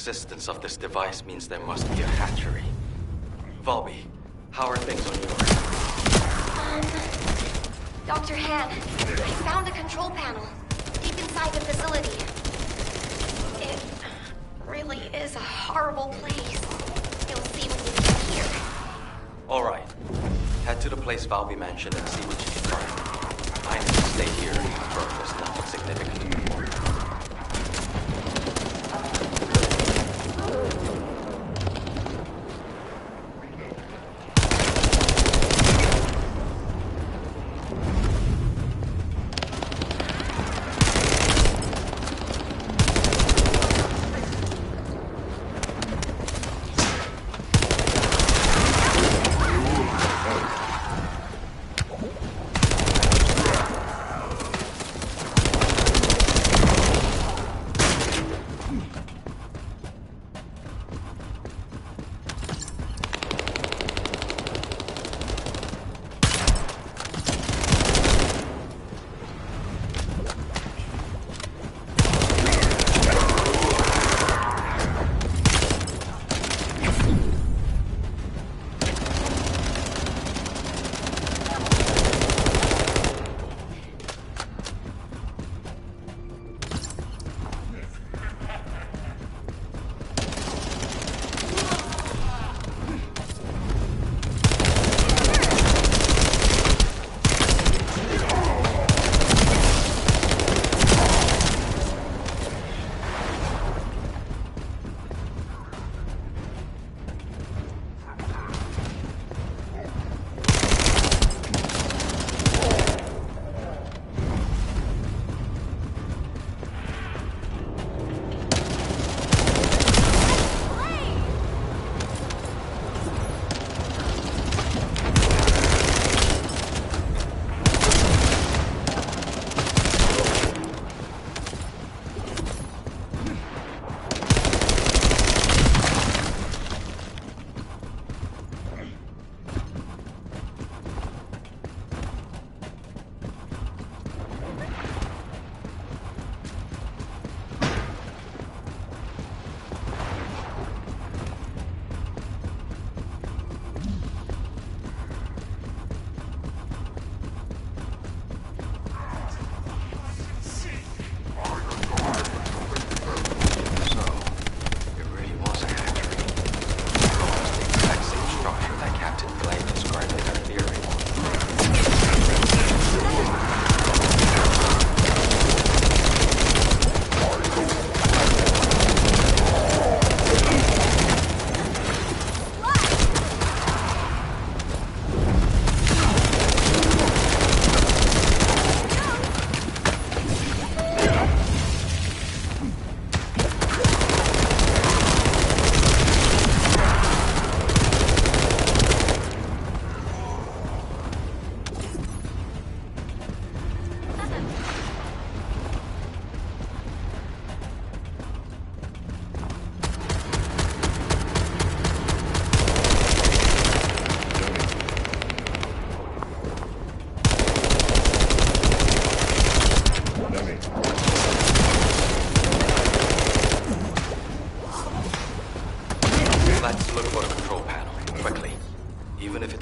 persistence of this device means there must be a hatchery. Volby, how are things on yours? Dr. Han, I found a control panel deep inside the facility. It really is a horrible place. You'll see when you get here. All right. Head to the place Volby mentioned and see what you can find. I need to stay here and confirm there's nothing significant anymore.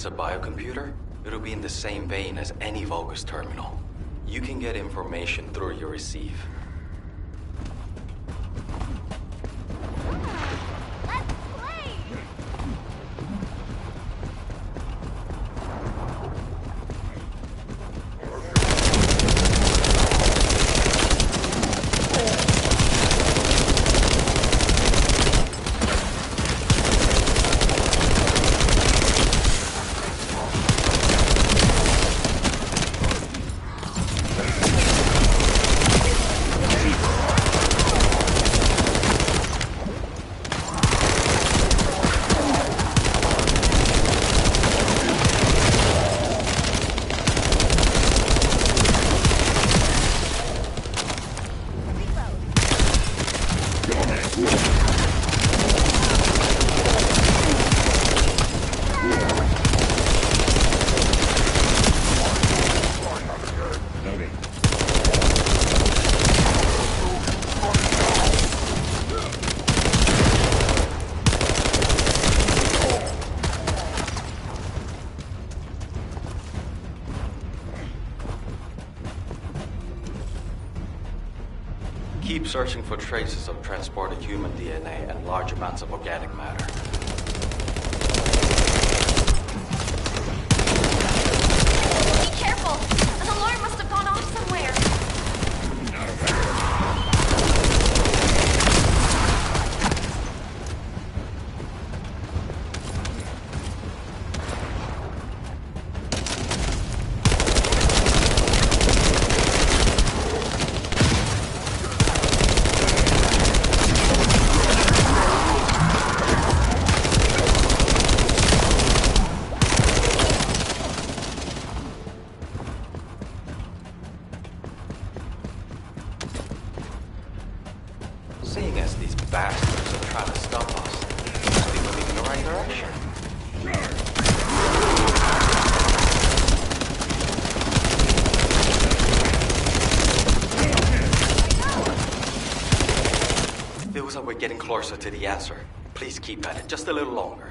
It's a biocomputer. It'll be in the same vein as any Vulgus terminal. You can get information through your receive. Keep searching for traces of transported human DNA and large amounts of organic matter. Be careful! An alarm must have gone off somewhere. Seeing as these bastards are trying to stop us, I think we're moving in the right direction. Feels like we're getting closer to the answer. Please keep at it just a little longer.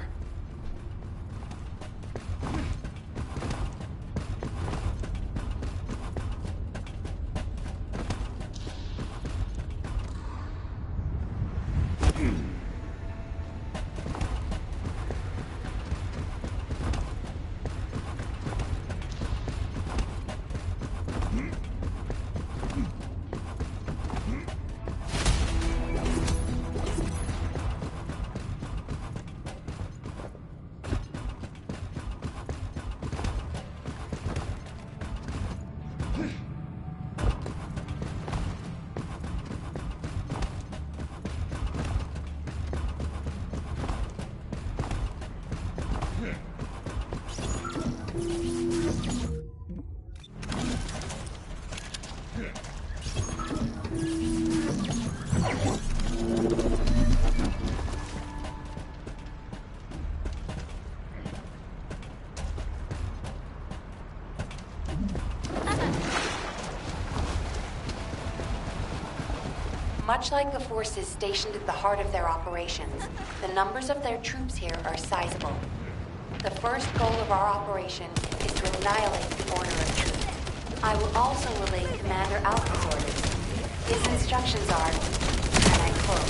Much like the forces stationed at the heart of their operations, the numbers of their troops here are sizable. The first goal of our operation is to annihilate the Order of Truth. I will also relay Commander Alpha's orders. His instructions are, and I quote,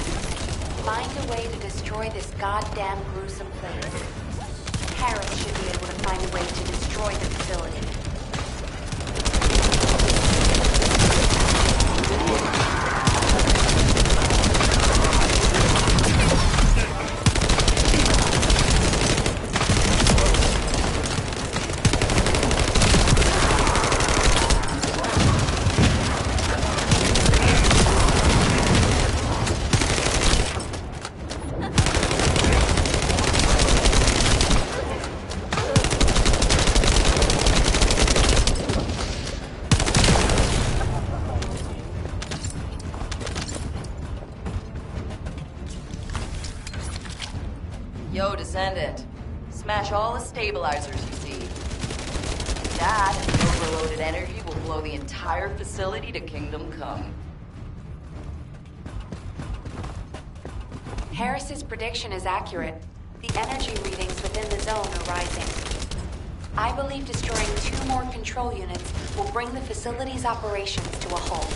"Find a way to destroy this goddamn gruesome place." Harris should be able to find a way to destroy the facility. Yo, Descendant. Smash all the stabilizers you see. That and the overloaded energy will blow the entire facility to Kingdom Come. Harris's prediction is accurate. The energy readings within the zone are rising. I believe destroying 2 more control units will bring the facility's operations to a halt.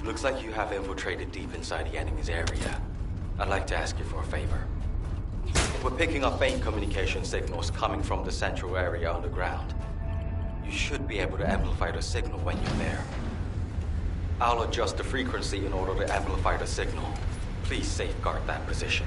Looks like you have infiltrated deep inside the enemy's area. I'd like to ask you for a favor. If we're picking up faint communication signals coming from the central area underground, you should be able to amplify the signal when you're there. I'll adjust the frequency in order to amplify the signal. Please safeguard that position.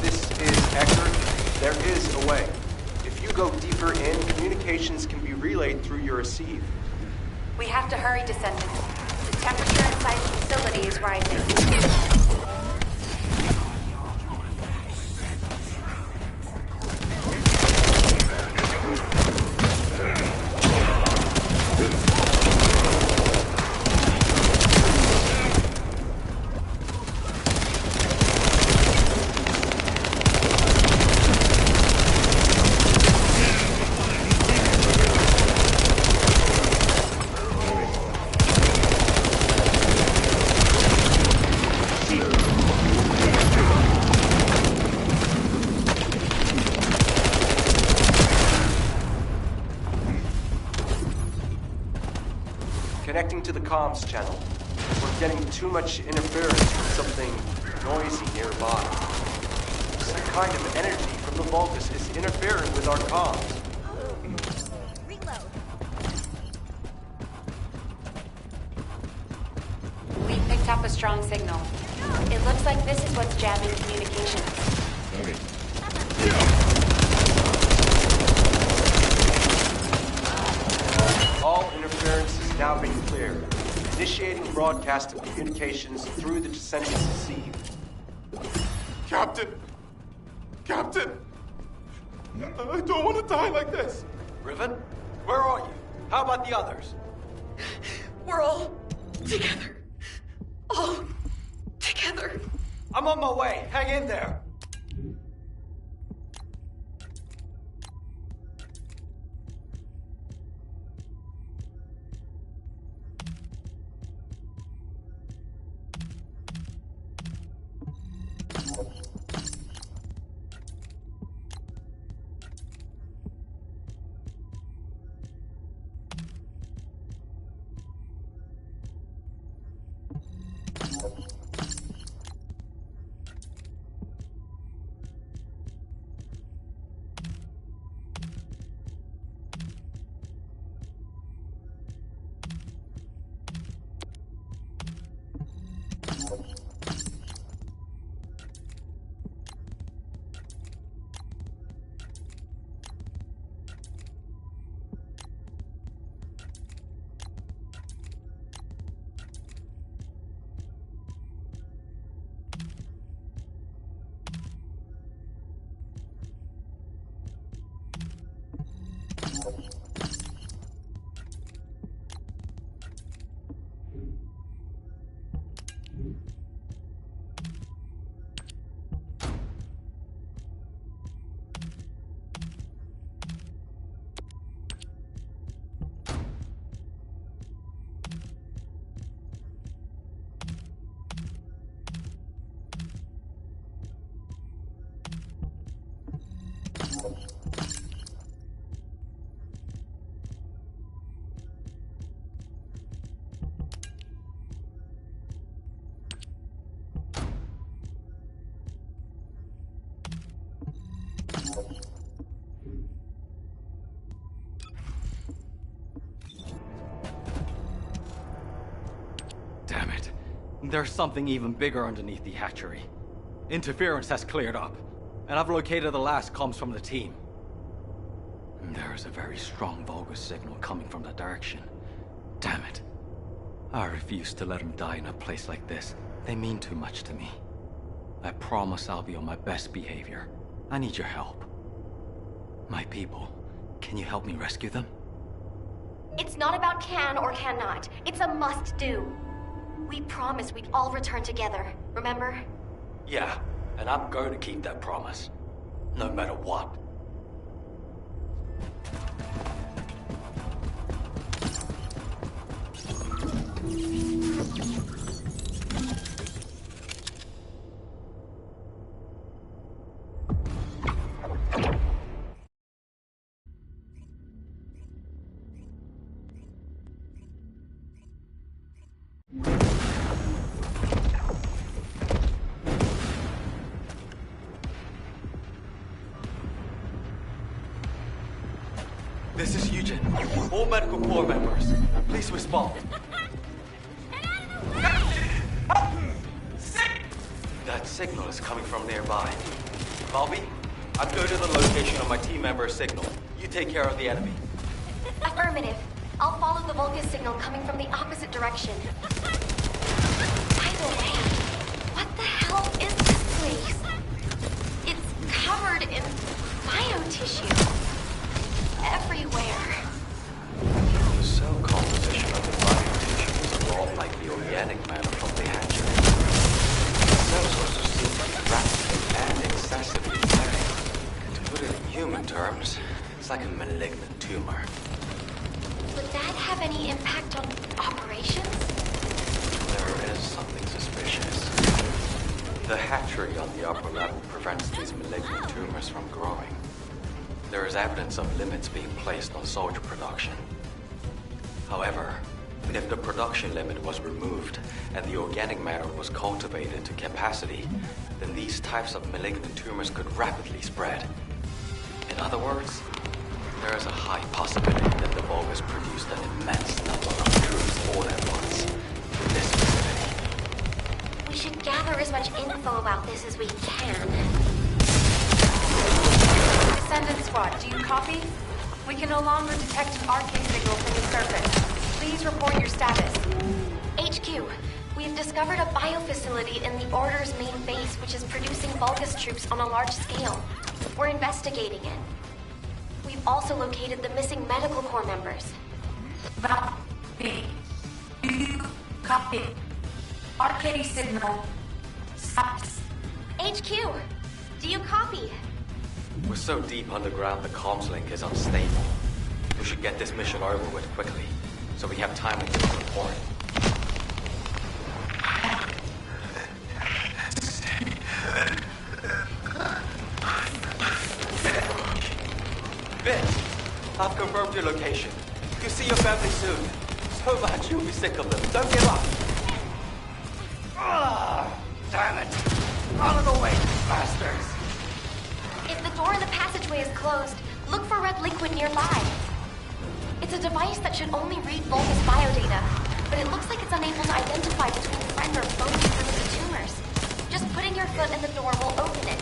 This is Eckert. There is a way. If you go deeper in, communications can be relayed through your receive. We have to hurry, Descendants. The temperature inside the facility is rising. Connecting to the comms channel. We're getting too much interference from something noisy nearby. Some kind of energy from the Vulgus is interfering with our comms. Reload. We picked up a strong signal. It looks like this is what's jamming communications. All interference is now being cleared. Initiating broadcast of communications through the Descendant's receive. Captain! Captain! I don't want to die like this! Riven, where are you? How about the others? We're all together. All together. I'm on my way. Hang in there. There's something even bigger underneath the hatchery. Interference has cleared up, and I've located the last comms from the team. There is a very strong Vulgus signal coming from that direction. Damn it. I refuse to let them die in a place like this. They mean too much to me. I promise I'll be on my best behavior. I need your help. My people, can you help me rescue them? It's not about can or cannot. It's a must-do. We promised we'd all return together, remember? Yeah, and I'm going to keep that promise. No matter what. This is Eugen. All medical corps members, please respond. That signal is coming from nearby. Bobby, I'm going to the location of my team member's signal. You take care of the enemy. Affirmative. I'll follow the Vulgus signal coming from the opposite direction. By the way, what the hell is this place? It's covered in biotissue. Everywhere. The cell composition of the biotissue is a lot like the organic matter from the hatchery. The cells also seem to be rapidly and excessively mutating. To put it in human terms, it's like a malignant tumor. Would that have any impact on operations? There is something suspicious. The hatchery on the upper level prevents these malignant tumors from growing. There is evidence of limits being placed on soldier production. However, if the production limit was removed and the organic matter was cultivated to capacity, then these types of malignant tumors could rapidly spread. In other words, there is a high possibility that the Vulgus produced an immense number of troops all at once in this facility. We should gather as much info about this as we can. Descendant Squad, do you copy? We can no longer detect an RK signal from the surface. Please report your status. HQ, we have discovered a biofacility in the Order's main base which is producing Vulgus troops on a large scale. We're investigating it. We've also located the missing medical corps members. Copy. Do you copy? RK signal stops. HQ, do you copy? We're so deep underground the comms link is unstable. We should get this mission over with quickly, so we have time to get a report. Ben, I've confirmed your location. You'll see your family soon. So much you'll be sick of them. Don't give up. Damn it! Out of the way, bastards! If the door in the passageway is closed, look for red liquid nearby. It's a device that should only read Vulgus biodata, but it looks like it's unable to identify between friend or foe-related tumors. Just putting your foot in the door will open it.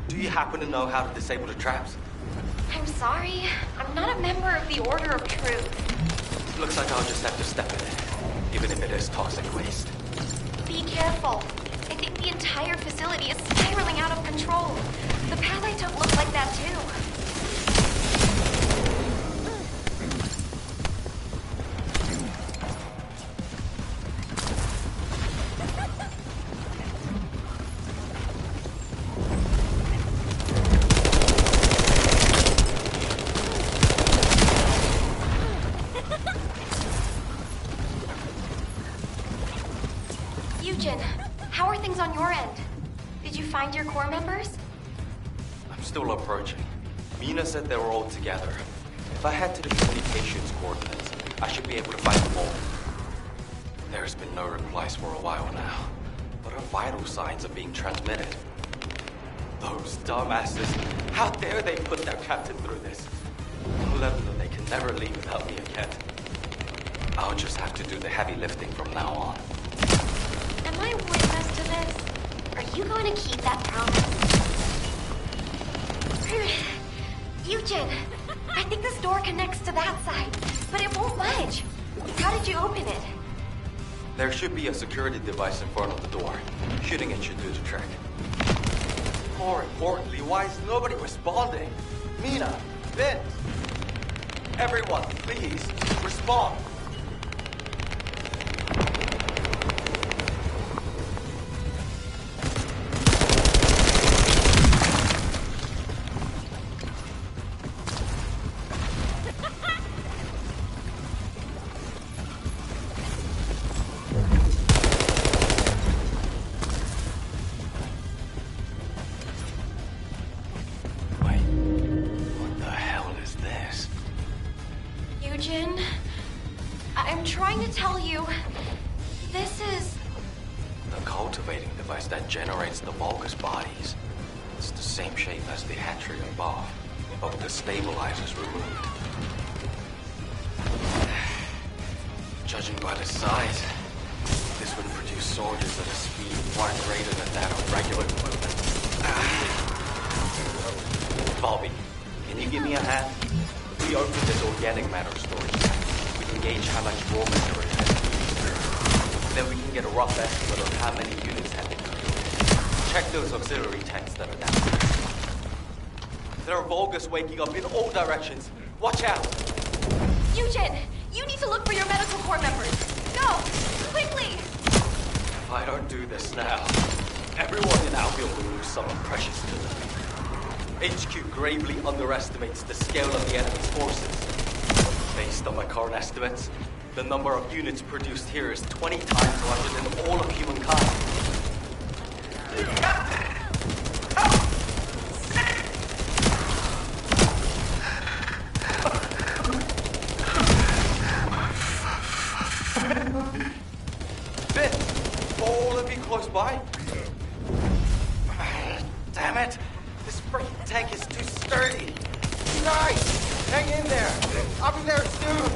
Do you happen to know how to disable the traps? I'm sorry. I'm not a member of the Order of Truth. Looks like I'll just have to step in it, even if it is toxic waste. Be careful. I think the entire facility is spiraling out of control. The path I took looked like that too. Eugen, how are things on your end? Did you find your corps members? I'm still approaching. Mina said they were all together. If I head to the communications coordinates, I should be able to find them all. There's been no replies for a while now. Her vital signs are being transmitted. Those dumbasses, how dare they put their captain through this? I'll let them know they can never leave without me again. I'll just have to do the heavy lifting from now on. Am I witness to this? Are you going to keep that promise? Eugen, I think this door connects to that side, but it won't budge. How did you open it? There should be a security device in front of the door. Shooting it should do the trick. More importantly, why is nobody responding? Mina, Vince, everyone, please, respond. I'm trying to tell you, this is... The cultivating device that generates the Vulgus bodies. It's the same shape as the hatchery above, but with the stabilizers removed. Judging by the size, this would produce soldiers at a speed far greater than that of regular equipment. Bobby, can you give me a hand? If we open this organic matter storage, we can gauge how much raw material has been used. Then we can get a rough estimate of how many units have been created. Check those auxiliary tanks that are down there. There are Vulgus waking up in all directions. Watch out! Eugen, you need to look for your medical corps members. Go! Quickly! If I don't do this now, everyone in Albion will lose someone precious to them. HQ gravely underestimates the scale of the enemy's forces. Based on my current estimates, the number of units produced here is 20 times larger than all of humankind. Vince, all of you close by? Damn it! This freaking tank is too sturdy! Nice! Hang in there! I'll be there soon!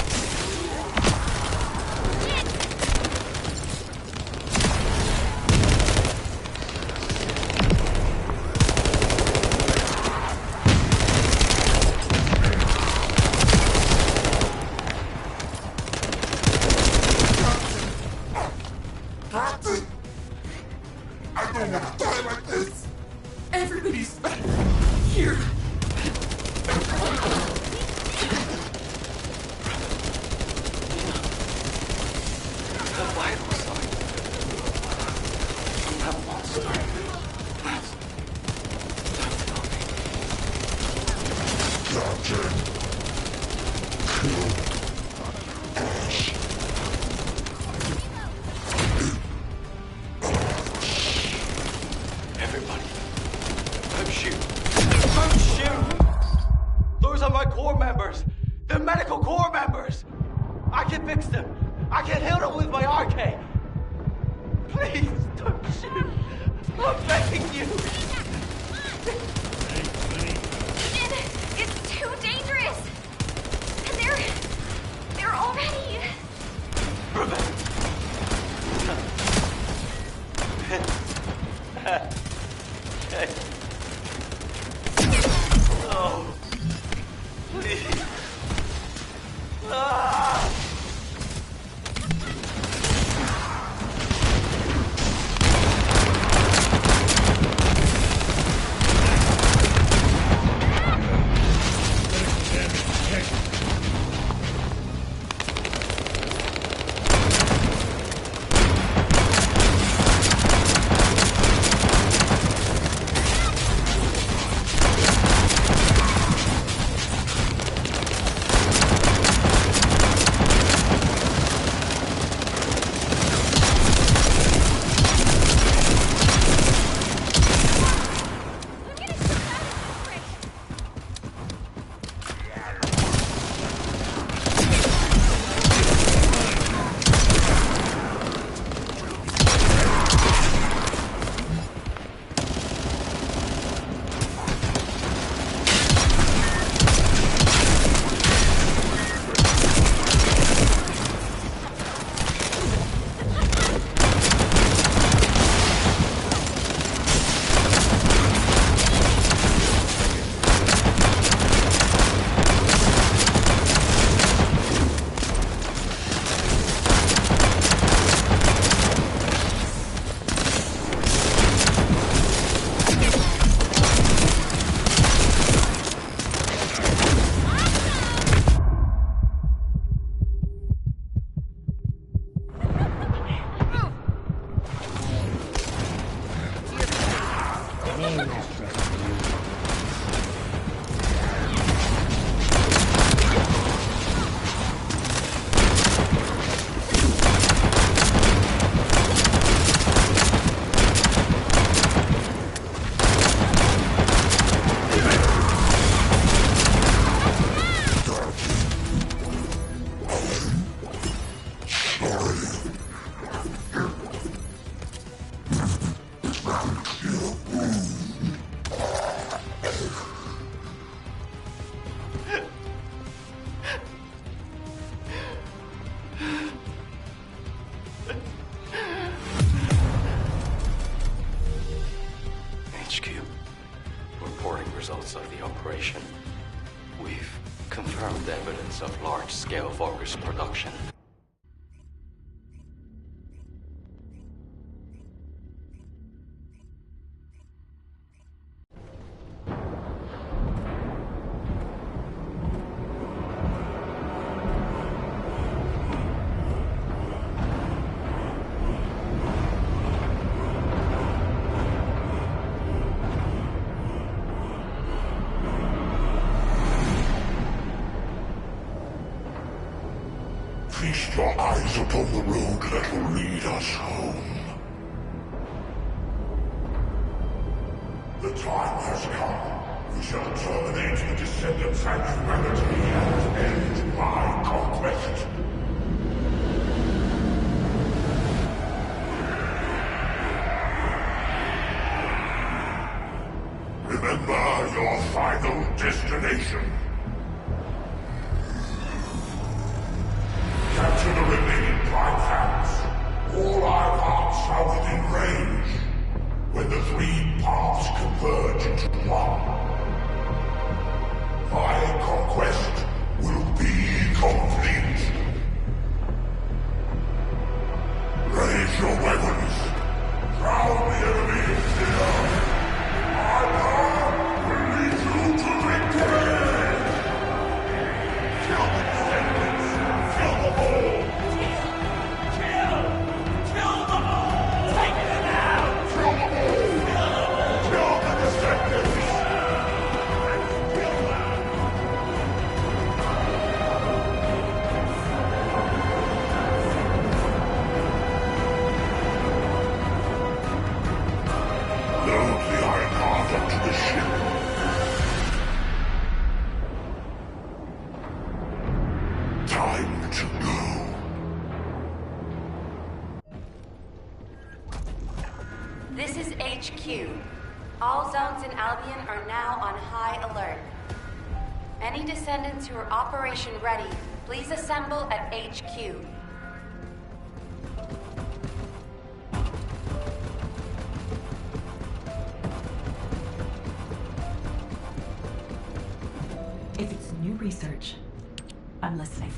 I don't want to die like this! Everybody's here! The vital sign. That monster. Don't tell me. Everybody, don't shoot. Don't shoot! Those are my corps members. They're medical corps members. I can fix them. I can heal them with my RK. Please, don't shoot. I'm begging you. It's too dangerous! And they're already... Oh, please. Ah! results of the operation. We've confirmed evidence of large-scale Vulgus production. Feast your eyes upon the road that will lead us home. The time has come. We shall terminate the Descendants' humanity and end my conquest. Remember your final destination. Capture the remaining prime hands. All our paths are within range. When the three paths converge into one, my conquest will be complete. Raise your weapons. Drown the enemy in fear. My power will lead you to victory. Kill the Descendants. Kill them all! Kill them all! Take them out! Kill them all! Kill the Descendants! Kill them! Load the Iron Heart onto the ship. Time to go. This is HQ. All zones in Albion are now on high alert. Any Descendants who are operation ready, please assemble at HQ. If it's new research, I'm listening.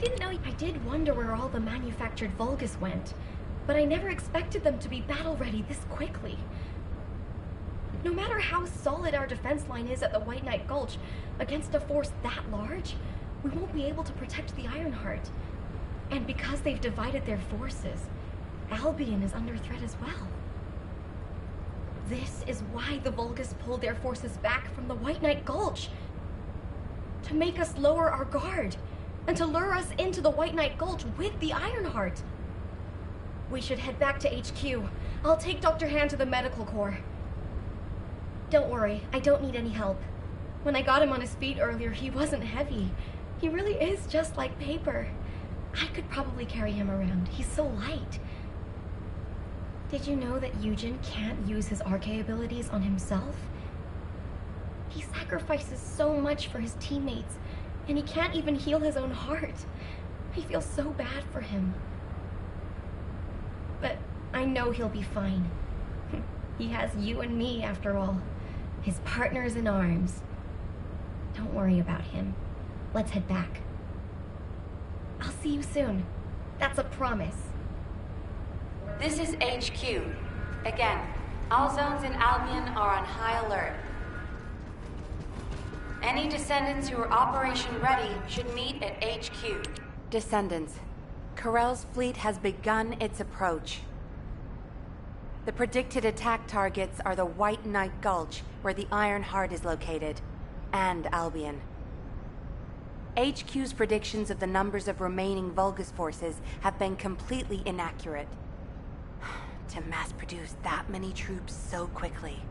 didn't know. I did wonder where all the manufactured Vulgus went, but I never expected them to be battle-ready this quickly. No matter how solid our defense line is at the White Knight Gulch, against a force that large, we won't be able to protect the Ironheart. And because they've divided their forces, Albion is under threat as well. This is why the Vulgus pulled their forces back from the White Knight Gulch. To make us lower our guard, and to lure us into the White Knight Gulch with the Ironheart. We should head back to HQ. I'll take Dr. Hand to the medical corps. Don't worry, I don't need any help. When I got him on his feet earlier, he wasn't heavy. He really is just like paper. I could probably carry him around. He's so light. Did you know that Eugen can't use his Arche abilities on himself? He sacrifices so much for his teammates, and he can't even heal his own heart. I feel so bad for him. But I know he'll be fine. He has you and me, after all. His partners in arms. Don't worry about him. Let's head back. I'll see you soon. That's a promise. This is HQ. Again, all zones in Albion are on high alert. Any Descendants who are operation ready should meet at HQ. Descendants, Corell's fleet has begun its approach. The predicted attack targets are the White Knight Gulch, where the Ironheart is located, and Albion. HQ's predictions of the numbers of remaining Vulgus forces have been completely inaccurate. To mass-produce that many troops so quickly.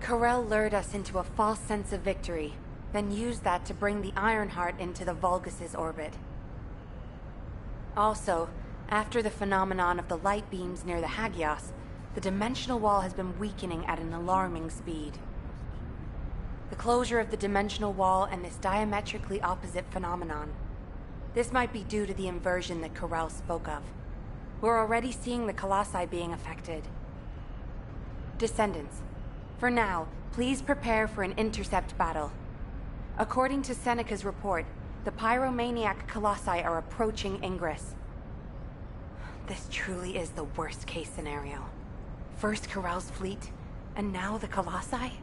Corell lured us into a false sense of victory, then used that to bring the Ironheart into the Vulgus' orbit. Also, after the phenomenon of the light beams near the Hagios, the dimensional wall has been weakening at an alarming speed. The closure of the dimensional wall and this diametrically opposite phenomenon. This might be due to the inversion that Corell spoke of. We're already seeing the Colossi being affected. Descendants, for now, please prepare for an intercept battle. According to Seneca's report, the pyromaniac Colossi are approaching Ingress. This truly is the worst-case scenario. First Corell's fleet, and now the Colossi?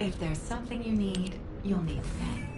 If there's something you need, you'll need to pay.